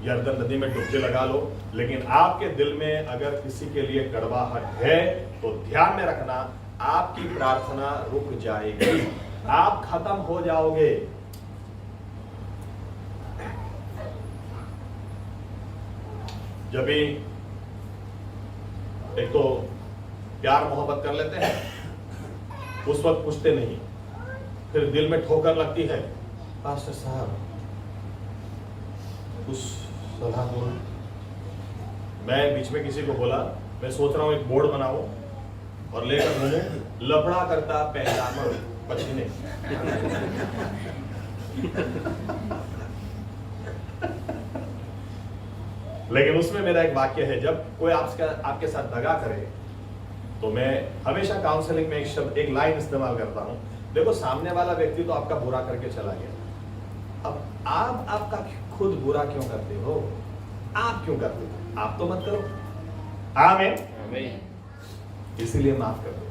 यर्दन नदी में डुबकी लगा लो, लेकिन आपके दिल में अगर किसी के लिए कड़वाहट है तो ध्यान में रखना आपकी प्रार्थना रुक जाएगी, आप खत्म हो जाओगे. जब भी एक तो प्यार मोहब्बत कर लेते हैं उस वक्त पूछते नहीं, फिर दिल में ठोकर लगती है, पास्टर साहब कुछ सलाह दो. मैं बीच में किसी को बोला, मैं सोच रहा हूं एक बोर्ड बनाऊं और लेकर घूमूं, लफड़ा करता पैजामा पसीने. लेकिन उसमें मेरा एक वाक्य है, जब कोई आपके साथ दगा करे तो मैं हमेशा काउंसलिंग में एक लाइन इस्तेमाल करता हूं. देखो सामने वाला व्यक्ति तो आपका बुरा करके चला गया, अब आप आपका खुद बुरा क्यों करते हो? आप क्यों करते हो? आप तो मत करो. आमीन. इसीलिए माफ कर दो.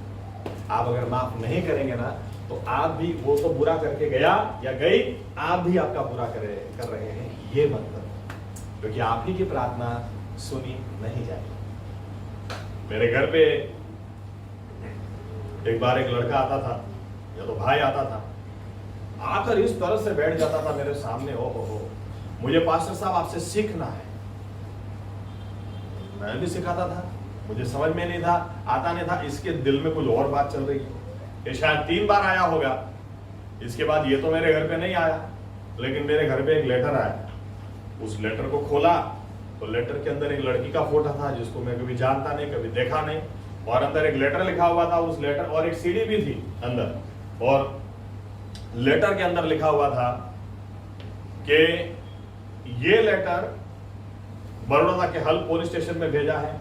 आप अगर माफ नहीं करेंगे ना तो आप भी, वो तो बुरा करके गया या गई, आप भी आपका बुरा कर रहे हैं, ये मत करो, क्योंकि आप ही की प्रार्थना सुनी नहीं जाएगी. मेरे घर पे एक बार एक लड़का आता था या तो भाई आता था, आकर इस तरह से बैठ जाता था मेरे सामने, ओ हो, मुझे पास्टर साहब आपसे सीखना है. मैं भी सिखाता था, मुझे समझ में नहीं था, आता नहीं था, इसके दिल में कुछ और बात चल रही है. ये शायद 3 बार आया होगा. इसके बाद ये तो मेरे घर पे नहीं आया, लेकिन मेरे घर पे एक लेटर आया. उस लेटर को खोला तो लेटर के अंदर एक लड़की का फोटो था जिसको मैं कभी जानता नहीं, कभी देखा नहीं, और अंदर एक लेटर लिखा हुआ था. उस लेटर और एक सीडी भी थी अंदर, और लेटर के अंदर लिखा हुआ था कि ये लेटर बड़ौदा के हल पुलिस स्टेशन में भेजा है.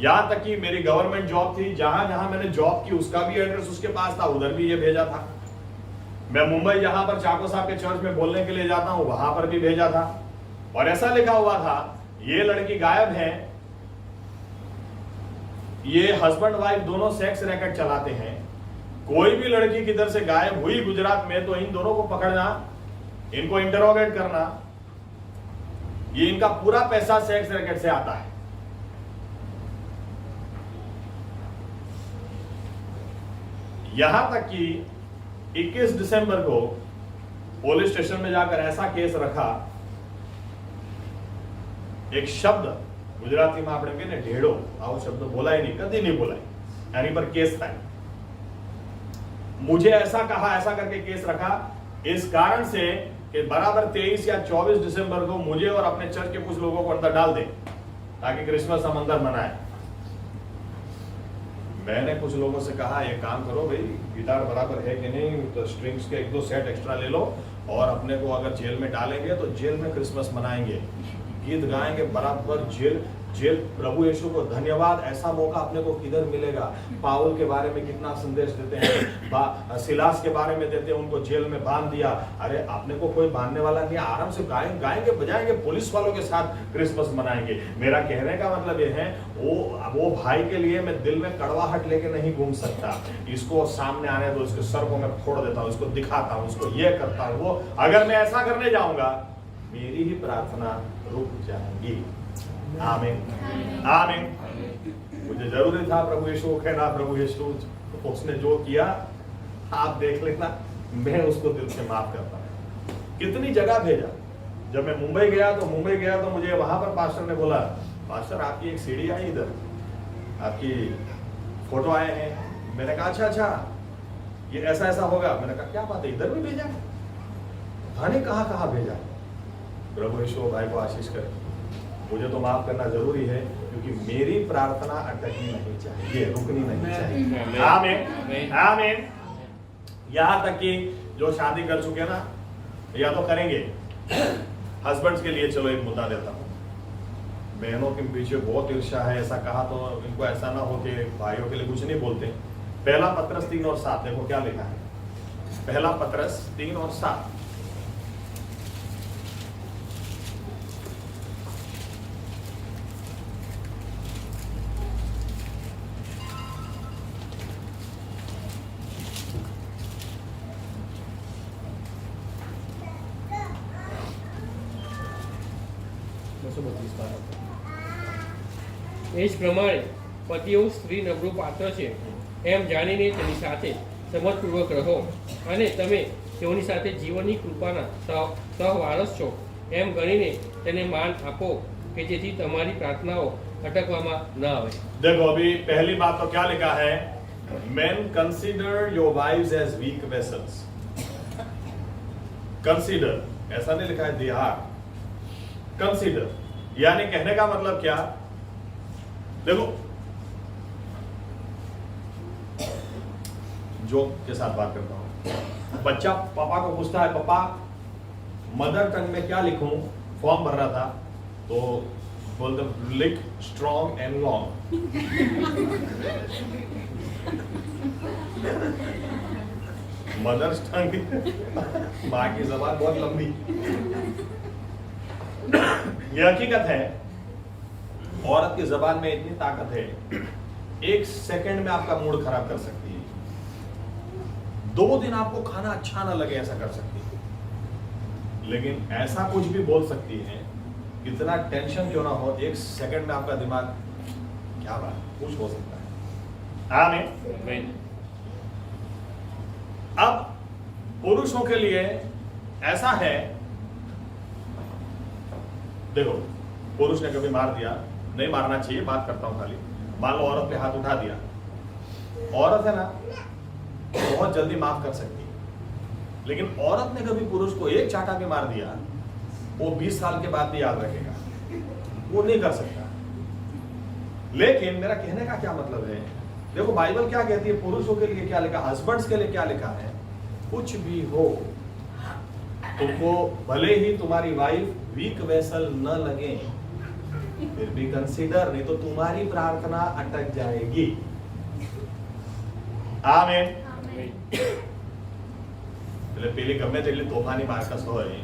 यहां तक कि मेरी गवर्नमेंट जॉब थी, जहां जहां मैंने जॉब की उसका भी एड्रेस उसके पास था, उधर भी ये भेजा था. मैं मुंबई जहां पर चाको साहब के चर्च में बोलने के लिए जाता हूं वहां पर भी भेजा था. और ऐसा लिखा हुआ था, ये लड़की गायब है, ये हस्बैंड वाइफ दोनों सेक्स रैकेट चलाते हैं, कोई भी लड़की किधर से गायब हुई गुजरात में तो इन दोनों को पकड़ना, इनको इंटरोगेट करना, ये इनका पूरा पैसा सेक्स रैकेट से आता है. यहां तक कि 21 दिसंबर को पुलिस स्टेशन में जाकर ऐसा केस रखा, एक शब्द गुजराती में આપણે કહીએ ને ઢેડો, આવો શબ્દ બોલાય નહીં, કદી નહીં બોલાય. यानी पर केस फाइल। मुझे ऐसा कहा, ऐसा करके केस रखा, इस कारण से कि बराबर 23 या 24 दिसंबर को मुझे और अपने चर्च के कुछ लोगों को अंदर डाल दे ताकि क्रिसमस हम अंदर मनाए। मैंने कुछ लोगों से कहा ये काम करो भाई, गिटार बराबर है कि नहीं, तो स्ट्रिंग्स के 1-2 सेट एक्स्ट्रा ले लो और अपने को अगर जेल में डालेंगे तो जेल में क्रिसमस मनाएंगे, गीत गाएंगे बराबर जेल। प्रभु यीशु को धन्यवाद, ऐसा मौका अपने को किधर मिलेगा। पाउल के बारे में कितना संदेश देते हैं, सिलास के बारे में देते हैं, उनको जेल में बांध दिया। अरे अपने को कोई बांधने वाला नहीं, आराम से गाएंगे बजाएंगे, पुलिस वालों के साथ क्रिसमस मनाएंगे। मेरा कहने का मतलब ये है, वो भाई के लिए मैं दिल में कड़वाहट लेके नहीं घूम सकता। इसको सामने आने दो, इसके सर को मैं फोड़ देता हूँ, इसको दिखाता हूँ, इसको ये करता हूँ वो। अगर मैं ऐसा करने जाऊंगा मेरी ही प्रार्थना रुक जाएगी। आमीन आमीन। मुझे जरूरी था प्रभु यीशु को कहना, प्रभु यीशु उसने जो किया आप देख लेना, मैं उसको दिल से माफ करता हूं। कितनी जगह भेजा। जब मैं मुंबई गया तो मुझे वहां पर पास्टर ने बोला, पास्टर आपकी एक सीडी आई, इधर आपकी फोटो आए हैं। मैंने कहा अच्छा ये ऐसा होगा। मैंने कहा क्या बात है, इधर भी भेजा, थाने कहाँ भेजा। प्रभु यीशु भाई को आशीष करे। मुझे तो माफ करना जरूरी है क्योंकि मेरी प्रार्थना अटकनी नहीं चाहिए, रुकनी नहीं चाहिए। आमीन आमीन। यहां तक कि जो शादी कर चुके ना, या तो करेंगे। हस्बैंड्स के लिए चलो एक मुद्दा देता हूं, बहनों के पीछे बहुत ईर्ष्या है, ऐसा कहा तो इनको ऐसा ना हो कि भाइयों के लिए कुछ नहीं बोलते। पहला पत्रस 3 और 7 देखो क्या लिखा है। पहला पत्रस 3 और 7। એ જ પ્રમાણે પતિઓ સ્ત્રી નબળું પાત્ર છે એમ જાણીને તેની સાથે સમજપૂર્વક રહો, અને તમે તેઓની સાથે જીવનની કૃપાના સહવારસ છો એમ ગણીને તેને માન આપો કે જેથી તમારી પ્રાર્થનાઓ અટકવામાં ન આવે। देखो अभी पहली बात तो क्या लिखा है, men consider your wives as weak vessels। consider ऐसा नहीं लिखा है they are, consider यानी कहने का मतलब क्या। देखो जोक के साथ बात करता हूं। बच्चा पापा को पूछता है, पापा मदर टंग में क्या लिखूं, फॉर्म भर रहा था तो बोलते लिख strong and long. Mother tongue मां की जबान बहुत लंबी। यह हकीकत है, औरत की जबान में इतनी ताकत है, 1 सेकंड में आपका मूड खराब कर सकती है। 2 दिन आपको खाना अच्छा ना लगे ऐसा कर सकती है, लेकिन ऐसा कुछ भी बोल सकती है, कितना टेंशन क्यों ना हो, 1 सेकंड में आपका दिमाग क्या बात कुछ हो सकता है। आमीन। अब पुरुषों के लिए ऐसा है, देखो पुरुष ने कभी मार दिया, नहीं मारना चाहिए, बात करता हूं खाली। मान लो औरत पे हाथ उठा दिया, औरत है ना बहुत जल्दी माफ कर सकती है, लेकिन औरत ने कभी पुरुष को एक चाटा के मार दिया, वो 20 साल के बाद भी याद रखेगा, वो नहीं कर सकता। लेकिन मेरा कहने का क्या मतलब है, देखो बाइबल क्या कहती है, पुरुषों के लिए क्या लिखा, हस्बैंड्स के लिए क्या लिखा है, कुछ भी हो तुमको भले ही तुम्हारी वाइफ वीक वेसल न लगे फिर भी कंसीडर, नहीं तो तुम्हारी प्रार्थना अटक जाएगी। आमीन। એટલે પેલી ગમે તેટલી તોફાની માર્કસ હોય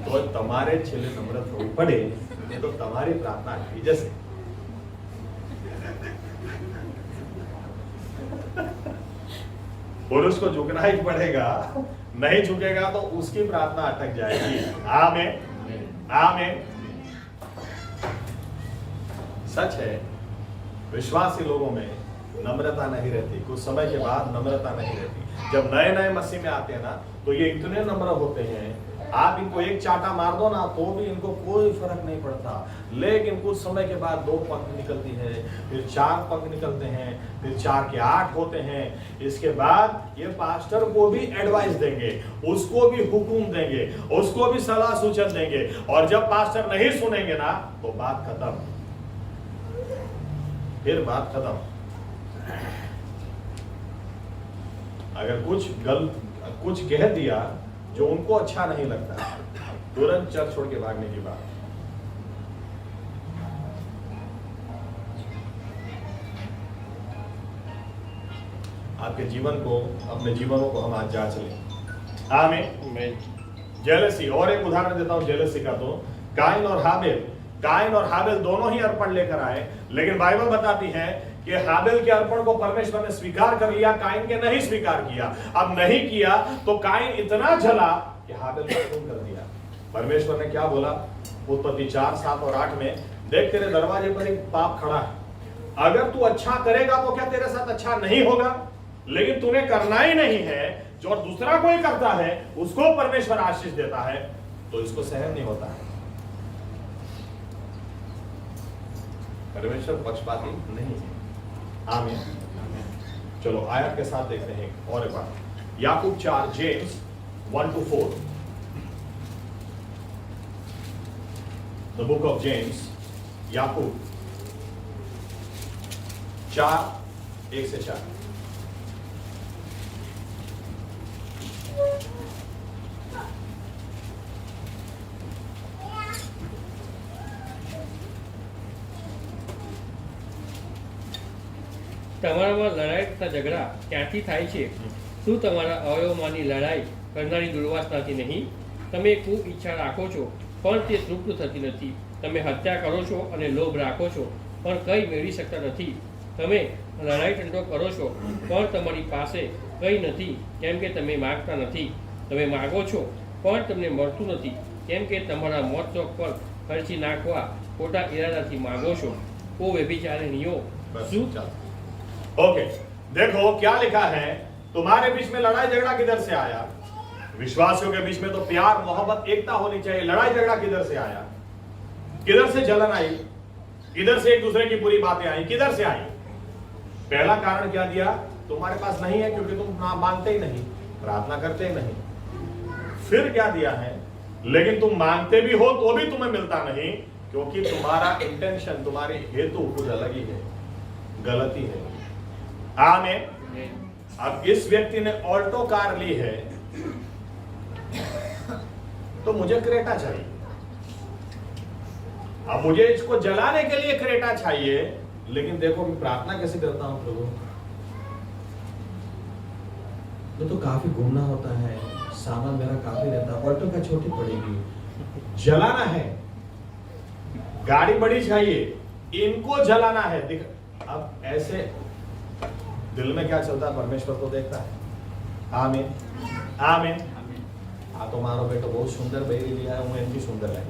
તો તમારે છેલ્લે નમ્ર થવું પડે, નહીં તો તમારી પ્રાર્થના અટકી જશે। पुरुष को झुकना ही पड़ेगा, नहीं झुकेगा तो उसकी प्रार्थना अटक जाएगी। आमीन आमीन। सच है, विश्वासी लोगों में नम्रता नहीं रहती, कुछ समय के बाद नम्रता नहीं रहती। जब नए नए मसीह में आते हैं ना, तो ये इतने नम्र होते हैं, आप इनको एक चाटा मार दो ना तो भी इनको कोई फर्क नहीं पड़ता, लेकिन कुछ समय के बाद 2 पंख निकलती है, फिर 4 पंख निकलते हैं, फिर 4 के 8 होते हैं। इसके बाद ये पास्टर को भी एडवाइस देंगे, उसको भी हुक्म देंगे, उसको भी सलाह सूचन देंगे, और जब पास्टर नहीं सुनेंगे ना तो बात खत्म, फिर बात खत्म। अगर कुछ कह दिया जो उनको अच्छा नहीं लगता, तुरंत चर्च छोड़ के भागने की बात। आपके जीवन को, अपने जीवनों को हम आज जांच लें। आमीन। जेलसी, और एक उदाहरण देता हूं जेलसी का। तो काइन और हाबिल दोनों ही अर्पण लेकर आए, लेकिन बाइबल बताती है कि हाबिल के अर्पण को परमेश्वर ने स्वीकार कर लिया, काइन के नहीं स्वीकार किया। अब नहीं किया तो काइन इतना जला कि हाबिल को खून कर दिया। परमेश्वर ने क्या बोला? उत्पत्ति 4, 7 और 8 में, देख तेरे दरवाजे पर एक पाप खड़ा है, अगर तू अच्छा करेगा तो क्या तेरे साथ अच्छा नहीं होगा? लेकिन तूने करना ही नहीं है, जो दूसरा कोई करता है उसको परमेश्वर आशीष देता है, तो इसको सहन नहीं होता है। परमेश्वर पक्षपाती नहीं है। आमीन। चलो आयत के साथ देखते हैं और एक बार, Yakub 4, James 1-4। The book of James, Yakub 4, 1 से 4। તમારામાં લડાઈ તથા ઝઘડા ક્યાંથી થાય છે? શું તમારા અવયવમાંની લડાઈ કરનારી દુર્વાસનાથી નહીં? તમે ખૂબ ઈચ્છા રાખો છો પણ તે તૃપ્ત થતી નથી, તમે હત્યા કરો છો અને લોભ રાખો છો પણ કંઈ મેળવી શકતા નથી, તમે લડાઈ ઠંડો કરો છો પણ તમારી પાસે કંઈ નથી કેમ કે તમે માગતા નથી, તમે માગો છો પણ તમને મળતું નથી કેમ કે તમારા મોત ચોક પર ખર્ચી નાખવા ખોટા ઇરાદાથી માગો છો। ઓ વ્યભિચારિણીઓ, શું ओके, देखो क्या लिखा है, तुम्हारे बीच में लड़ाई झगड़ा किधर से आया? विश्वासियों के बीच में तो प्यार, मोहब्बत, एकता होनी चाहिए। लड़ाई झगड़ा किधर से आया? किधर से जलन आई? किधर से एक दूसरे की बुरी बातें आई? किधर से आई? पहला कारण क्या दिया? तुम्हारे पास नहीं है क्योंकि तुम मांगते ही नहीं, प्रार्थना करते ही नहीं। फिर क्या दिया है? लेकिन तुम मांगते भी हो तो भी तुम्हें मिलता नहीं, क्योंकि तुम्हारा इंटेंशन, तुम्हारी हेतु कुछ अलग ही है, गलती है। आमीन। अब इस व्यक्ति ने ऑल्टो कार ली है तो मुझे क्रेटा चाहिए, अब मुझे इसको जलाने के लिए क्रेटा चाहिए, लेकिन देखो मैं प्रार्थना कैसे करता हूं प्रभु, तो काफी घूमना होता है, सामान मेरा काफी रहता है, ऑल्टो का छोटी पड़ेगी, जलाना है, गाड़ी बड़ी चाहिए, इनको जलाना है। अब ऐसे दिल में क्या चलता है परमेश्वर को देखता है। आमीन, आमीन। हाँ तो मारो बेटो बहुत सुंदर बेरी लिया है, इनकी सुंदर है।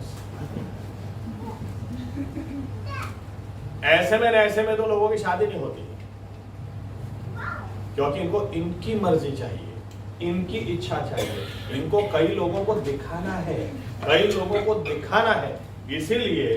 ऐसे में तो लोगों की शादी नहीं होती, क्योंकि इनको इनकी मर्जी चाहिए, इनकी इच्छा चाहिए, इनको कई लोगों को दिखाना है, कई लोगों को दिखाना है। इसीलिए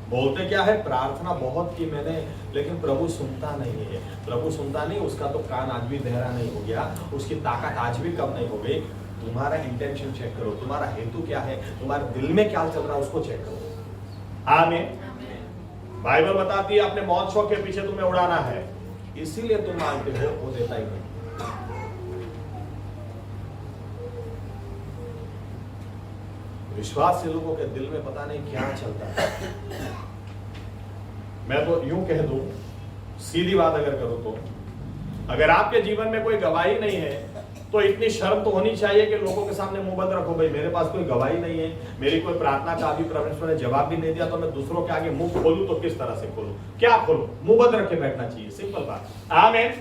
बोलते क्या है, प्रार्थना बहुत की मैंने, लेकिन प्रभु सुनता नहीं है। प्रभु सुनता नहीं, उसका तो कान आज भी बहरा नहीं हो गया, उसकी ताकत आज भी कम नहीं हो गई। तुम्हारा इंटेंशन चेक करो, तुम्हारा हेतु क्या है, तुम्हारे दिल में क्या चल रहा है उसको चेक करो। आमीन। बाइबल बताती है अपने मौत शौक के पीछे तुम्हें उड़ाना है, इसीलिए तुम मांगते हो, वो देता ही नहीं। विश्वासी लोगों के दिल में पता नहीं क्या चलता है। मैं तो यूं कह दूं, सीधी बात अगर करूं तो, अगर आपके जीवन में कोई गवाही नहीं है तो इतनी शर्म तो होनी चाहिए कि लोगों के सामने मुंह बंद रखो, भाई मेरे पास कोई गवाही नहीं है, मेरी कोई प्रार्थना का अभी परमेश्वर ने जवाब भी नहीं दिया, तो मैं दूसरों के आगे मुंह खोलूं तो किस तरह से खोलूं, क्या खोलूं? मुंह बंद रख के बैठना चाहिए, सिंपल बात। आमीन।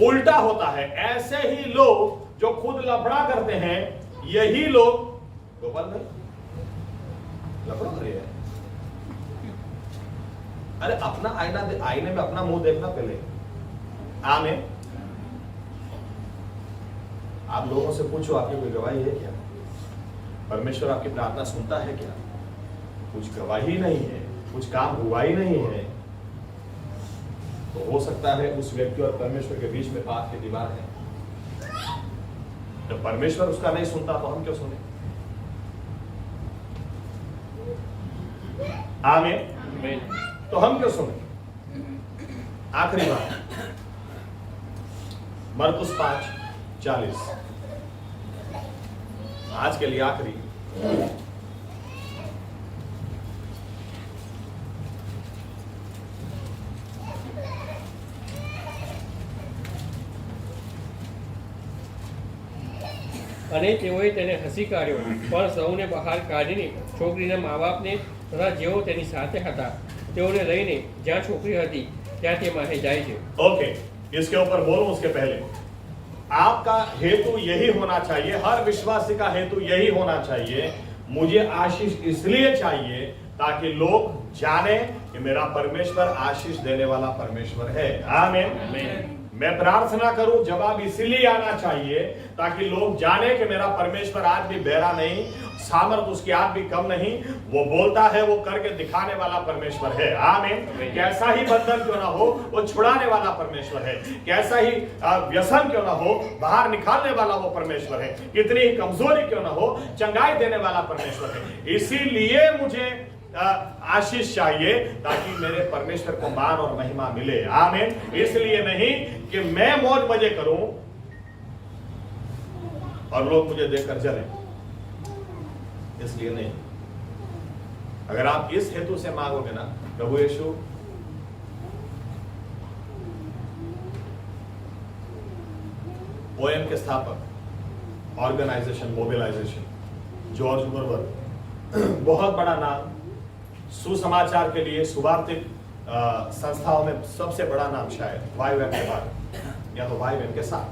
उल्टा होता है, ऐसे ही लोग जो खुद लफड़ा करते हैं, यही लोग गोपाल भाई लफड़ा कर रही है। अरे अपना आईने में अपना मुंह देखना पहले। आमीन। आप लोगों से पूछो, आपकी कोई गवाही है क्या? परमेश्वर आपकी प्रार्थना सुनता है क्या? कुछ गवाही नहीं है, कुछ काम हुआ ही नहीं है, तो हो सकता है उस व्यक्ति और परमेश्वर के बीच में पाप की दीवार है। जब परमेश्वर उसका नहीं सुनता तो हम क्यों सुने? आमीन। तो हम क्यों सुने? आखिरी बात, मरकुस 5:40, आज के लिए आखिरी। અને તેઓએ તેને હસી કાઢ્યો, પણ સૌને બહાર કાઢીને છોકરીના મા બાપને તથા જેઓ તેની સાથે હતા તેઓને લઈને જ્યાં છોકરી હતી ત્યાં તે માહે જાય છે। ओके, इसके ऊपर बोलूं उसके पहले, आपका हेतु यही होना चाहिए, हर विश्वासी का हेतु यही होना चाहिए, मुझे आशीष इसलिए चाहिए ताकि लोग जाने कि मेरा परमेश्वर आशीष देने वाला परमेश्वर है। आमीन। मैं प्रार्थना करूं, जवाब इसलिए आना चाहिए ताकि लोग जाने कि मेरा परमेश्वर आज भी बहरा नहीं, सामर्थ उसकी आज भी कम नहीं, वो बोलता है, वो करके दिखाने वाला परमेश्वर है। आमीन। कैसा ही बंधन क्यों ना हो, वो छुड़ाने वाला परमेश्वर है, कैसा ही व्यसन क्यों ना हो, बाहर निकालने वाला वो परमेश्वर है, कितनी ही कमजोरी क्यों ना हो, चंगाई देने वाला परमेश्वर है। इसीलिए मुझे आशीष चाहिए ताकि मेरे परमेश्वर को मान और महिमा मिले। आमीन। इसलिए नहीं कि मैं मौज मजे करूं और लोग मुझे देखकर जलें, इसलिए नहीं। अगर आप इस हेतु से मांगोगे ना, प्रभु यीशु ओएम के स्थापक, ऑर्गेनाइजेशन मोबिलाइजेशन जॉर्ज मुरवर, बहुत बड़ा नाम, सुसमाचार के लिए सुवार्तिक संस्थाओं में सबसे बड़ा नाम शायद YWAM के बाद, या तो YWAM के साथ।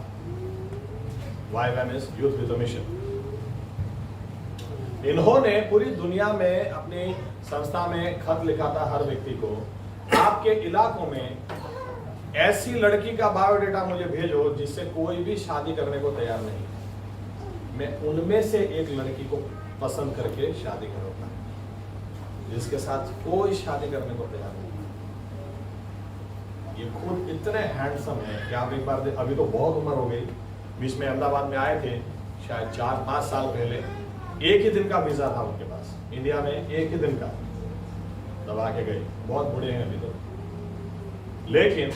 YWAM is youth with a mission. इन्होंने पूरी दुनिया में अपनी संस्था में खत लिखा था हर व्यक्ति को, आपके इलाकों में ऐसी लड़की का बायोडेटा मुझे भेजो जिससे कोई भी शादी करने को तैयार नहीं, मैं उनमें से एक लड़की को पसंद करके शादी करूंगा, जिसके साथ कोई शादी करने को तैयार नहीं। ये खुद इतने हैंडसम है कि आप एक बार, अभी तो बहुत उम्र हो गई, बीच में अहमदाबाद में आए थे शायद 4-5 साल पहले, एक ही दिन का वीजा था उनके पास, इंडिया में एक ही दिन का, दबा के गए, बहुत बूढ़े हैं अभी तो। लेकिन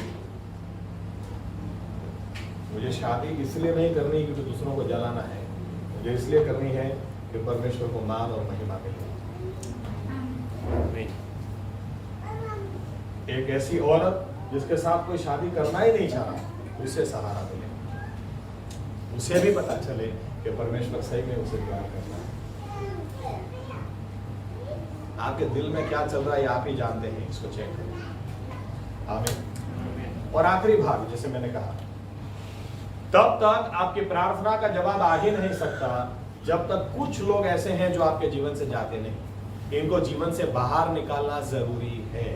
मुझे शादी इसलिए नहीं करनी क्योंकि दूसरों को जलाना है, मुझे इसलिए करनी है कि परमेश्वर को मान और महिमा मिले। एक ऐसी औरत जिसके साथ कोई शादी करना ही नहीं चाहा, उसे सहारा मिले, उसे भी पता चले कि परमेश्वर सही में उसे प्यार करना है। आपके दिल में क्या चल रहा है आप ही जानते हैं, इसको चेक करें। आमीन। और आखिरी भाग, जैसे मैंने कहा, तब तक आपकी प्रार्थना का जवाब आ ही नहीं सकता जब तक कुछ लोग ऐसे हैं जो आपके जीवन से जाते नहीं, इनको जीवन से बाहर निकालना जरूरी है।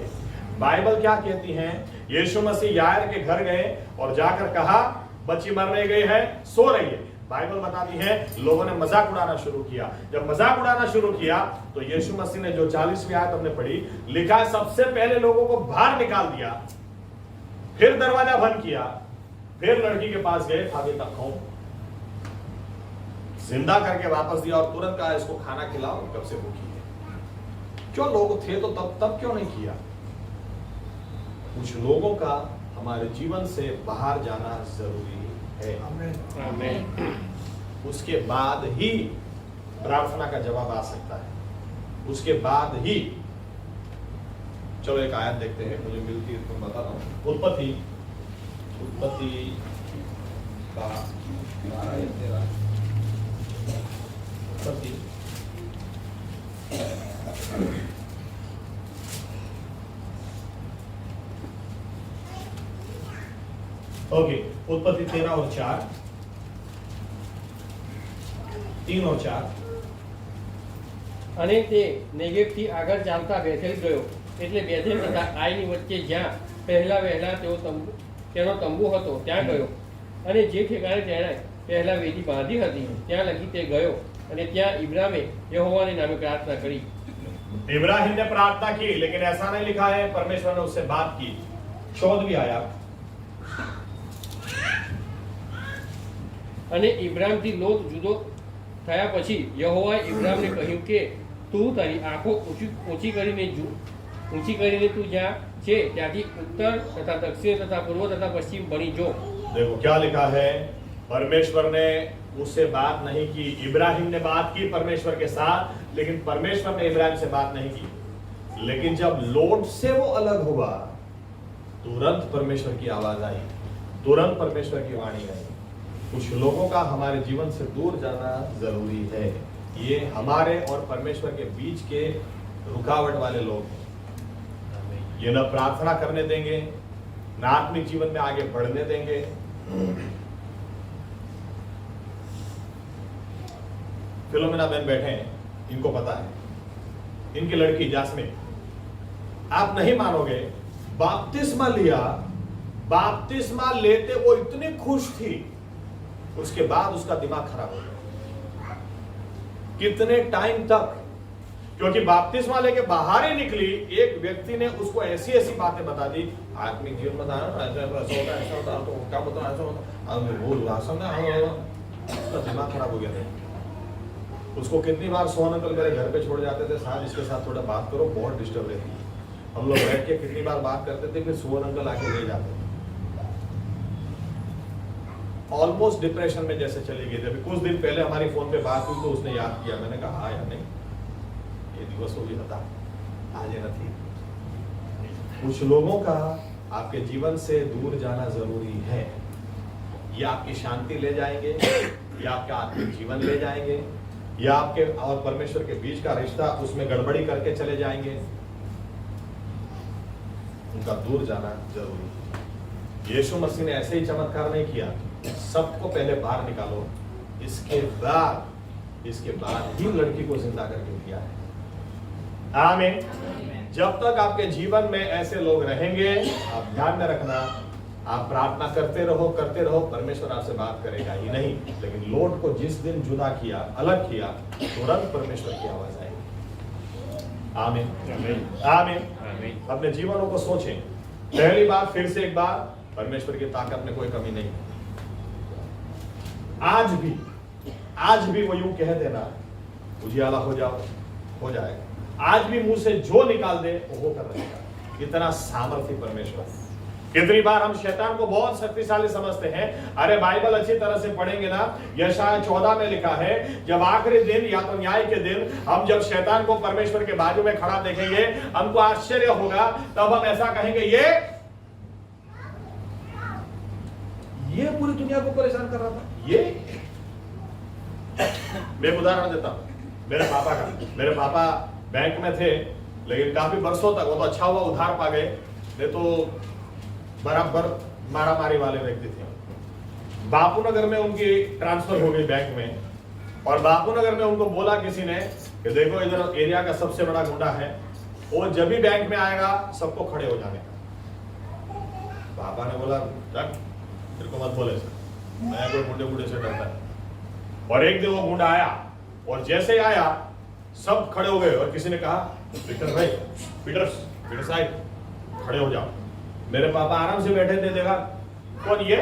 बाइबल क्या कहती है? यीशु मसीह यायर के घर गए और जाकर कहा बच्ची मरने गई है, सो रही है। बाइबल बताती है लोगों ने मजाक उड़ाना शुरू किया। जब मजाक उड़ाना शुरू किया तो यीशु मसीह ने जो 40वीं आयत हमने पढ़ी, लिखा है सबसे पहले लोगों को बाहर निकाल दिया, फिर दरवाजा बंद किया, फिर लड़की के पास गए, अभी तक खाओ, जिंदा करके वापस दिया और तुरंत कहा इसको खाना खिलाओ, कब से भूखी है। क्यों? लोग थे तो तब क्यों नहीं किया? कुछ लोगों का हमारे जीवन से बाहर जाना जरूरी है। आमीन। उसके बाद ही प्रार्थना का जवाब आ सकता है, उसके बाद ही। चलो एक आयत देखते हैं, मुझे मिलती है तो बता रहा हूं। उत्पत्ति का 12 या 13, उत्पत्ति ओके, उत्पत्ति 13 और 4, 3 और 4। અને તે નેગેવથી આગળ ચાલતા બેથેલ ગયો, એટલે બેથેલ તથા આઈની વચ્ચે જ્યાં પહેલા વહેલા તેનો તંબુ હતો ત્યાં ગયો, અને જે ઠેકાણે તેણે પહેલા વેદી બાંધી હતી ત્યાં લગી તે ગયો અને ત્યાં ઇબ્રામે યહોવાને નામે પ્રાર્થના કરી. इब्राहिम ने प्रार्थना की, लेकिन ऐसा नहीं लिखा है परमेश्वर ने उससे बात की. 14वीं आयत. અને ઇબ્રામથી લોત જુદો થયા પછી યહોવાએ ઇબ્રામને કહ્યું કે તું તારી આંખો ઊંચી કરીને તું જ્યાં છે ત્યાંથી ઉત્તર તથા દક્ષિણ તથા પૂર્વ તથા પશ્ચિમ બની જો. देखो क्या लिखा है, परमेश्वर ने उससे बात नहीं की. इब्राहिम ने बात की परमेश्वर के साथ, लेकिन परमेश्वर ने इब्राहिम से बात नहीं की. लेकिन जब लोट से वो अलग हुआ, तुरंत परमेश्वर की आवाज आई, तुरंत परमेश्वर की वाणी आई. कुछ लोगों का हमारे जीवन से दूर जाना जरूरी है. ये हमारे और परमेश्वर के बीच के रुकावट वाले लोग हैं. ये न प्रार्थना करने देंगे, न आत्मिक जीवन में आगे बढ़ने देंगे. फिलोमेना बहन बैठे हैं, इनको पता है. इनकी लड़की जास्मिन, आप नहीं मानोगे, बपतिस्मा लिया, बपतिस्मा लेते वो इतनी खुश थी, उसके बाद उसका दिमाग खराब हो गया. कितने टाइम तक, क्योंकि बपतिस्मा लेके बाहर ही निकली, एक व्यक्ति ने उसको ऐसी ऐसी बातें बता दी. आत्मिक जीवन बताया ना, ऐसा होता, ऐसा होता, तो क्या बताया, ऐसा होता, उसका दिमाग खराब हो गया था. उसको कितनी बार सोहन अंकल मेरे घर पे छोड़ जाते थे, साहब इसके साथ थोड़ा बात करो, बहुत डिस्टर्ब रहती है. हम लोग बैठ के कितनी बार बात करते थे, फिर सोहन अंकल आके ले जाते थे. ऑलमोस्ट डिप्रेशन में जैसे चली गई थी. अभी कुछ दिन पहले हमारी फोन पे बात हुई तो उसने याद किया. मैंने कहा हाँ या नहीं, ये दिवस हो गया था, आज नहीं. कुछ लोगों का आपके जीवन से दूर जाना जरूरी है. ये आपकी शांति ले जाएंगे, ये आपका आत्मिक जीवन ले जाएंगे, या आपके और परमेश्वर के बीच का रिश्ता उसमें गड़बड़ी करके चले जाएंगे. उनका दूर जाना जरूरी है. यीशु मसीह ने ऐसे ही चमत्कार नहीं किया, सबको पहले बाहर निकालो, इसके बाद ही लड़की को जिंदा करके दिया है. आमीन. जब तक आपके जीवन में ऐसे लोग रहेंगे, आप ध्यान में रखना, आप प्रार्थना करते रहो, परमेश्वर आपसे बात करेगा ही नहीं. लेकिन लोट को जिस दिन जुदा किया, अलग किया, तुरंत परमेश्वर की आवाज आई. आमीन. आमीन. अपने जीवनों को सोचें. पहली बात, फिर से एक बार, परमेश्वर की ताकत में कोई कमी नहीं. आज भी वो यूं कह देना, उजियाला हो जाओ, हो जाएगा. आज भी मुंह से जो निकाल दे वो होकर रहेगा. कितना सामर्थ्य परमेश्वर. कितनी बार हम शैतान को बहुत शक्तिशाली समझते हैं. अरे बाइबल अच्छी तरह से पढ़ेंगे ना, यशाया 14 में लिखा है, जब आखिरी दिन या तो न्याय के दिन हम जब शैतान को परमेश्वर के बाजू में खड़ा देखेंगे, हमको आश्चर्य होगा. तब हम ऐसा कहेंगे, ये पूरी दुनिया को परेशान कर रहा था. ये मैं उदाहरण देता हूं मेरे पापा बैंक में थे, लेकिन काफी वर्षों तक, वो तो अच्छा हुआ उधार पा गए, नहीं तो बराबर मारामारी वाले व्यक्ति थे. बापूनगर में उनकी ट्रांसफर हो गई बैंक में, और बापूनगर में उनको बोला किसी ने कि देखो इधर एरिया का सबसे बड़ा गुंडा है, वो जब भी बैंक में आएगा सबको खड़े हो जाने का. पापा ने बोला तेरे को मत बोले, मैं कोई गुंडे से डरता है. और एक दिन वो गुंडा आया, और जैसे आया सब खड़े हो गए, और किसी ने कहा पीटर साहब खड़े हो जाओ. मेरे पापा आराम से बैठे थे, देखा कौन ये,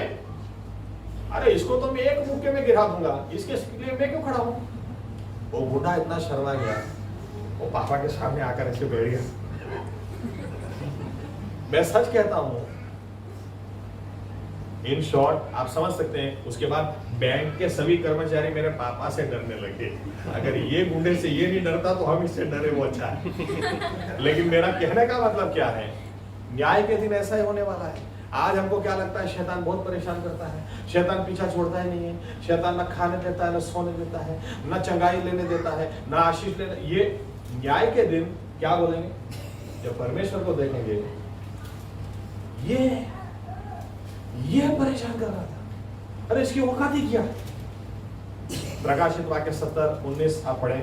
अरे इसको तो मैं एक मुक्के में गिरा दूंगा, इसके लिए मैं क्यों खड़ा हूं. वो गुंडा इतना शर्मा गया, वो पापा के सामने आकर ऐसे बैठ गया. मैं सच कहता हूं, इन शॉर्ट आप समझ सकते हैं. उसके बाद बैंक के सभी कर्मचारी मेरे पापा से डरने लगे. अगर ये गुंडे से ये नहीं डरता तो हम इससे डरे, वो अच्छा है. लेकिन मेरा कहने का मतलब क्या है, न्याय के दिन ऐसा ही होने वाला है. आज हमको क्या लगता है, शैतान बहुत परेशान करता है, शैतान पीछा छोड़ता ही नहीं है, शैतान न खाने देता है, न सोने देता है, न चंगाई लेने देता है, न आशीष लेने. ये न्याय के दिन क्या बोलेंगे, जब परमेश्वर को देखेंगे, ये परेशान कर रहा था, अरे इसकी औकात ही क्या. प्रकाशित वाक्य 70:19 आप पढ़े,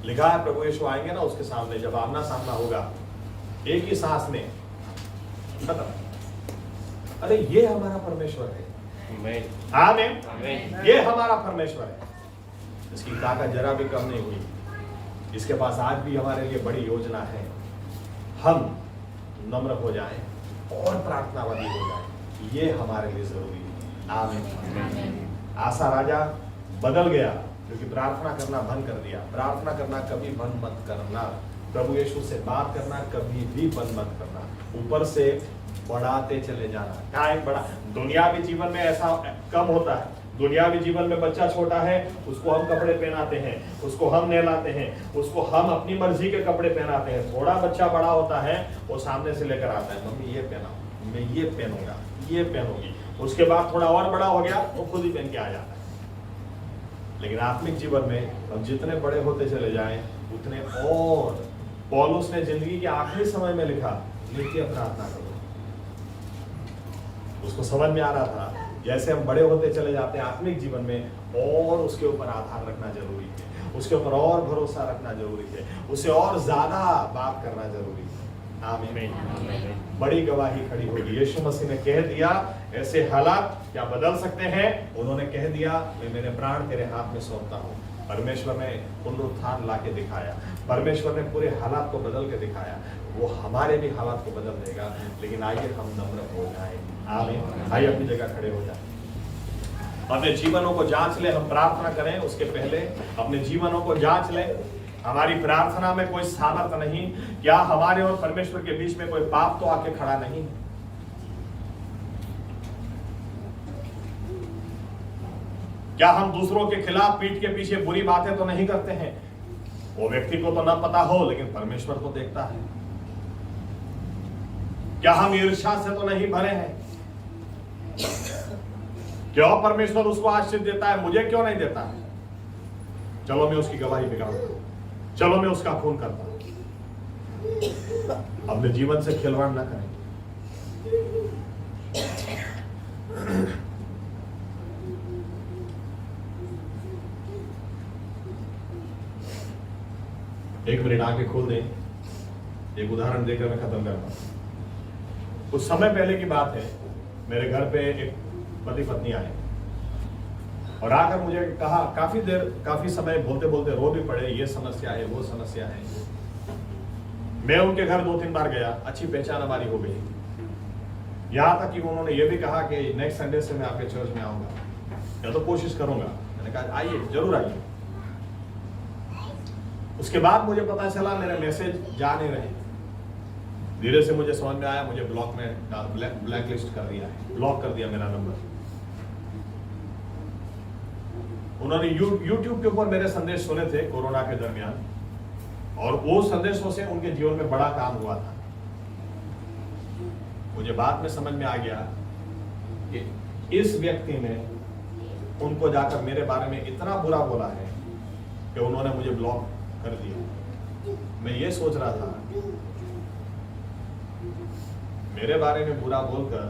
लिखा है प्रभु यीशु आएंगे ना, उसके सामने जब आमना सामना होगा, एक ही सांस में खत्म. अरे ये हमारा परमेश्वर है. आमेन। आमीन। आमेन। ये हमारा परमेश्वर है, इसकी ताकत जरा भी कम नहीं हुई। इसके पास आज भी हमारे लिए बड़ी योजना है। हम नम्र हो जाएं और प्रार्थनावादी हो जाएं, ये हमारे लिए जरूरी है। आमीन। आसा राजा बदल गया क्योंकि प्रार्थना करना बंद कर दिया। प्रार्थना करना कभी बंद मत करना, प्रभु यीशु से बात करना कभी भी बंद मत करना, ऊपर से बढ़ाते चले जाना। क्या एक बड़ा दुनियावी जीवन में ऐसा कम होता है। दुनियावी जीवन में बच्चा छोटा है, उसको हम कपड़े पहनाते हैं, उसको हम नहलाते हैं, उसको हम अपनी मर्जी के कपड़े पहनाते हैं। थोड़ा बच्चा बड़ा होता है, वो सामने से लेकर आता है, मम्मी ये पहनाओ, मैं ये पहनूंगा, ये पहनूंगी। उसके बाद थोड़ा और बड़ा हो गया, वो खुद ही पहन के आ जाता है। लेकिन आत्मिक जीवन में हम जितने बड़े होते चले जाएं उतने और, पौलुस ने जिंदगी के आखिरी समय में लिखा, नित्य प्रार्थना करो। उसको समझ में आ रहा था जैसे हम बड़े होते चले जाते हैं आत्मिक जीवन में, और उसके ऊपर आधार रखना जरूरी है, उसके ऊपर और भरोसा रखना जरूरी है, उसे और ज्यादा बात करना जरूरी है। आमीन। बड़ी गवाही खड़ी होगी। यीशु मसीह ने कह दिया, ऐसे हालात क्या बदल सकते हैं? उन्होंने कह दिया, मैं मेरे प्राण तेरे हाथ में सौंपता हूँ। परमेश्वर ने पुनरुत्थान ला के दिखाया, परमेश्वर ने पूरे हालात को बदल के दिखाया, वो हमारे भी हालात को बदल देगा। लेकिन आइए हम नम्र हो जाएं। आमीन। आइए अपनी जगह खड़े हो जाएं, अपने जीवनों को जांच ले। हम प्रार्थना करें उसके पहले अपने जीवनों को जांच ले। हमारी प्रार्थना में कोई सामर्थ नहीं, क्या हमारे और परमेश्वर के बीच में कोई पाप तो आके खड़ा नहीं? क्या हम दूसरों के खिलाफ पीठ के पीछे बुरी बातें तो नहीं करते हैं? वो व्यक्ति को तो ना पता हो, लेकिन परमेश्वर को देखता है। क्या हम ईर्ष्या से तो नहीं भरे हैं? क्यों परमेश्वर उसको आशीष देता है, मुझे क्यों नहीं देता है? चलो मैं उसकी गवाही बिगाड़ू, चलो मैं उसका खून करता हूं। अपने जीवन से खिलवाड़ न करें। एक मिनट आंखें खोल दें, एक उदाहरण देकर मैं खत्म करता हूं। कुछ समय पहले की बात है, मेरे घर पे एक पति पत्नी आए और आकर मुझे कहा, काफी समय बोलते बोलते रो भी पड़े, ये समस्या है, वो समस्या है। मैं उनके घर 2-3 बार गया, अच्छी पहचान हमारी हो गई। यहां तक कि उन्होंने ये भी कहा कि नेक्स्ट संडे से मैं आपके चर्च में आऊंगा, या तो कोशिश करूंगा। मैंने कहा आइए, जरूर आइए। उसके बाद मुझे पता चला मेरे मैसेज जा नहीं रहे। धीरे से मुझे समझ में आया, मुझे ब्लॉक में ब्लैक लिस्ट कर दिया है, ब्लॉक कर दिया मेरा नंबर। उन्होंने YouTube के ऊपर मेरे संदेश सुने थे कोरोना के दरमियान, और वो संदेशों से उनके जीवन में बड़ा काम हुआ था। मुझे बाद में समझ में आ गया कि इस व्यक्ति ने उनको जाकर मेरे बारे में इतना बुरा बोला है कि उन्होंने मुझे ब्लॉक कर दिया। मैं ये सोच रहा था, मेरे बारे में बुरा बोलकर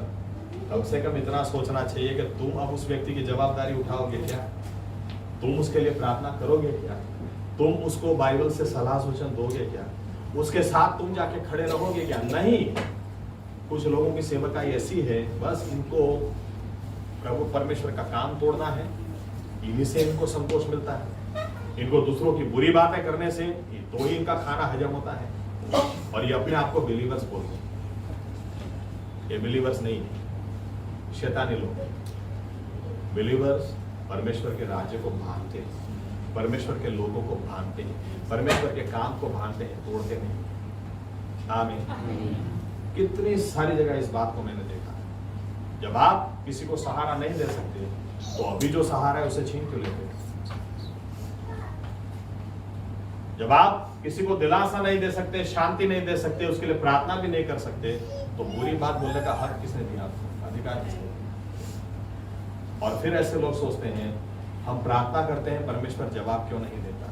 कम से कम इतना सोचना चाहिए कि तुम अब उस व्यक्ति की जवाबदारी उठाओगे क्या? तुम उसके लिए प्रार्थना करोगे क्या? तुम उसको बाइबल से सलाह सूचन दोगे क्या? उसके साथ तुम जाके खड़े रहोगे क्या? नहीं। कुछ लोगों की सेवकाई ऐसी है, बस इनको प्रभु परमेश्वर का काम तोड़ना है, इन्हीं से इनको संतोष मिलता है। इनको दूसरों की बुरी बातें करने से तो ही इनका खाना हजम होता है, और ये अपने आप को बिलीवर्स बोलते हैं। ये बिलीवर्स नहीं, शैतानी लोग। बिलीवर्स परमेश्वर के राज्य को भांते हैं, परमेश्वर के लोगों को भांते हैं, परमेश्वर के काम को भांते हैं, तोड़ते नहीं। आमीन। कितनी सारी जगह इस बात को मैंने देखा। जब आप किसी को सहारा नहीं दे सकते, तो अभी जो सहारा है उसे छीन क्यों लेते? जब आप किसी को दिलासा नहीं दे सकते, शांति नहीं दे सकते, उसके लिए प्रार्थना भी नहीं कर सकते, तो बुरी बात बोलने का हक किसने दिया आपको? अधिकार किसने? और फिर ऐसे लोग सोचते हैं, हम प्रार्थना करते हैं, परमेश्वर जवाब क्यों नहीं देता?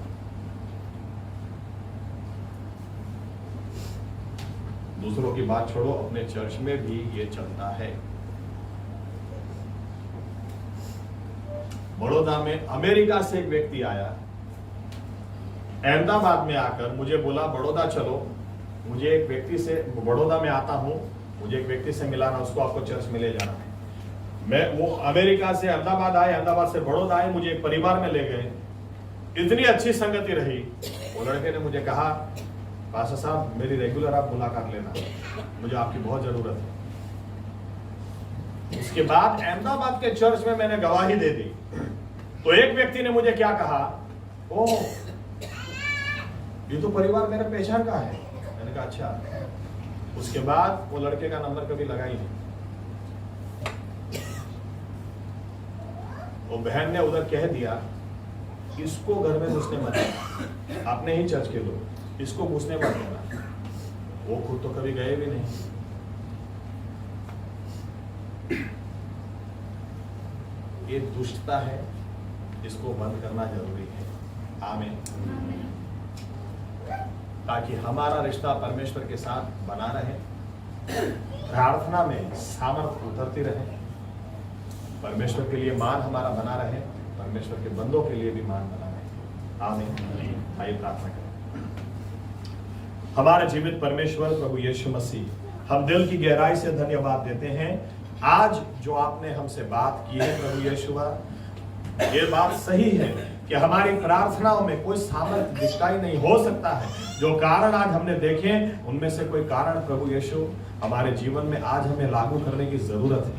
दूसरों की बात छोड़ो, अपने चर्च में भी ये चलता है। बड़ौदा में अमेरिका से एक व्यक्ति आया, अहमदाबाद में आकर मुझे बोला, बड़ौदा चलो, मुझे एक व्यक्ति से, बड़ौदा में आता हूं, मुझे एक व्यक्ति से मिलाना, उसको आपको चर्च में ले जाना है। मैं वो अमेरिका से अहमदाबाद आए, अहमदाबाद से बड़ौदा आए, मुझे एक परिवार में ले गए। इतनी अच्छी संगति रही। वो लड़के ने मुझे कहा, पास्टर साहब मेरी रेगुलर आप मुलाकात लेना, मुझे आपकी बहुत जरूरत है। उसके बाद अहमदाबाद के चर्च में मैंने गवाही दे दी, तो एक व्यक्ति ने मुझे क्या कहा, ओह ये तो परिवार मेरे पहचान का है। मैंने कहा अच्छा। उसके बाद वो लड़के का नंबर कभी लगा ही नहीं। वो बहन ने उधर कह दिया, इसको घर में घुसने मत देना, अपने ही चर्च के लोग, इसको घुसने मत देना। वो खुद तो कभी गए भी नहीं। ये दुष्टता है, इसको बंद करना जरूरी है। आमीन। ताकि हमारा रिश्ता परमेश्वर के साथ बना रहे, प्रार्थना में सामर्थ्य उतरती रहे, परमेश्वर के लिए मान हमारा बना रहे, परमेश्वर के बंदों के लिए भी मान बना रहे। आमीन। आइए प्रार्थना करें। हमारे जीवित परमेश्वर प्रभु यीशु मसीह, हम दिल की गहराई से धन्यवाद देते हैं आज जो आपने हमसे बात की है। प्रभु यीशु, ये बात सही है कि हमारी प्रार्थनाओं में कोई सामर्थ्य दिखाई नहीं हो सकता है। जो कारण आज हमने देखे, उनमें से कोई कारण प्रभु यीशु हमारे जीवन में आज हमें लागू करने की जरूरत है।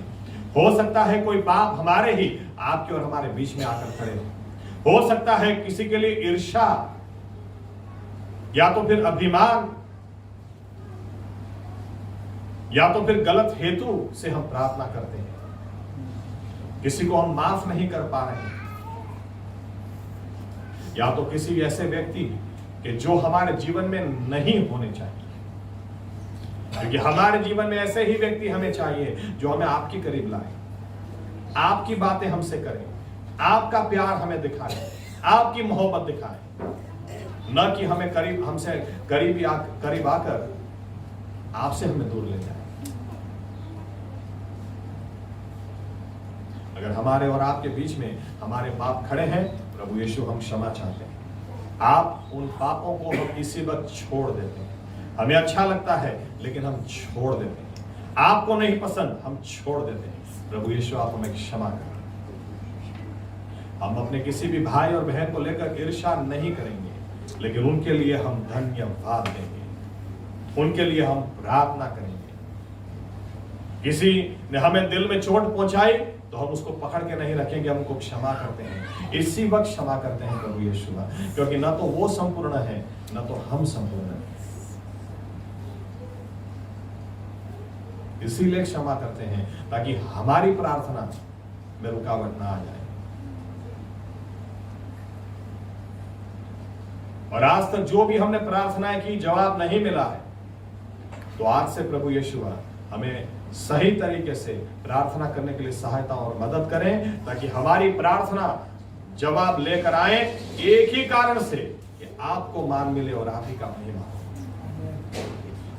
हो सकता है कोई पाप हमारे ही आपके और हमारे बीच में आकर खड़े हो सकता है किसी के लिए ईर्ष्या या तो फिर अभिमान या तो फिर गलत हेतु से हम प्रार्थना करते हैं, किसी को हम माफ नहीं कर पा रहे हैं, या तो किसी ऐसे व्यक्ति के जो हमारे जीवन में नहीं होने चाहिए, क्योंकि हमारे जीवन में ऐसे ही व्यक्ति हमें चाहिए जो हमें आपके करीब लाए, आपकी बातें हमसे करें, आपका प्यार हमें दिखाए, आपकी मोहब्बत दिखाए, न कि हमें करीब हमसे करीब आकर आपसे हमें दूर ले जाए। अगर हमारे और आपके बीच में हमारे पाप खड़े हैं, प्रभु यीशु हम क्षमा चाहते हैं। आप उन पापों को हम इसी वक्त छोड़ देते हैं। हमें अच्छा लगता है लेकिन हम छोड़ देते हैं। आपको नहीं पसंद, हम छोड़ देते हैं। प्रभु यीशु आप हमें क्षमा करें। हम अपने किसी भी भाई और बहन को लेकर ईर्ष्या नहीं करेंगे, लेकिन उनके लिए हम धन्यवाद देंगे, उनके लिए हम प्रार्थना करेंगे। किसी ने हमें दिल में चोट पहुंचाई तो हम उसको पकड़ के नहीं रखेंगे, हम उनको क्षमा करते हैं, इसी वक्त क्षमा करते हैं प्रभु यीशु, क्योंकि न तो वो संपूर्ण है न तो हम संपूर्ण हैं। इसीलिए क्षमा करते हैं ताकि हमारी प्रार्थना में रुकावट ना आ जाए। और आज तक जो भी हमने प्रार्थनाएं की जवाब नहीं मिला है, तो आज से प्रभु यीशु हमें सही तरीके से प्रार्थना करने के लिए सहायता और मदद करें, ताकि हमारी प्रार्थना जवाब लेकर आए एक ही कारण से कि आपको मान मिले और आप ही का महिमा हो।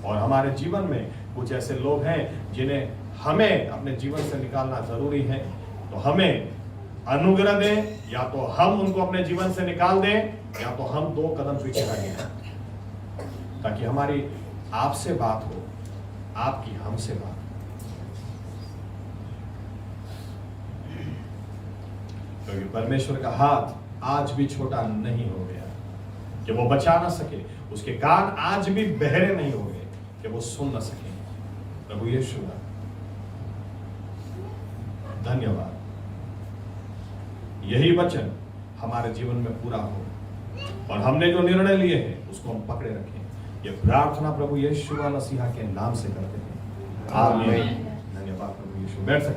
और हमारे जीवन में कुछ ऐसे लोग हैं जिन्हें हमें अपने जीवन से निकालना जरूरी है, तो हमें अनुग्रह दें, या तो हम उनको अपने जीवन से निकाल दें या तो हम 2 कदम पीछे लगें, ताकि हमारी आपसे बात हो, आपकी हमसे बात। क्योंकि परमेश्वर का हाथ आज भी छोटा नहीं हो गया कि वो बचा ना सके, उसके कान आज भी बहरे नहीं हो गए कि वो सुन न सके। प्रभु यीशु धन्यवाद, यही वचन हमारे जीवन में पूरा हो और हमने जो निर्णय लिए हैं उसको हम पकड़े रखें। ये प्रार्थना प्रभु यीशु मसीह के नाम से करते हैं। आमीन। धन्यवाद प्रभु यीशु। बैठ सकते।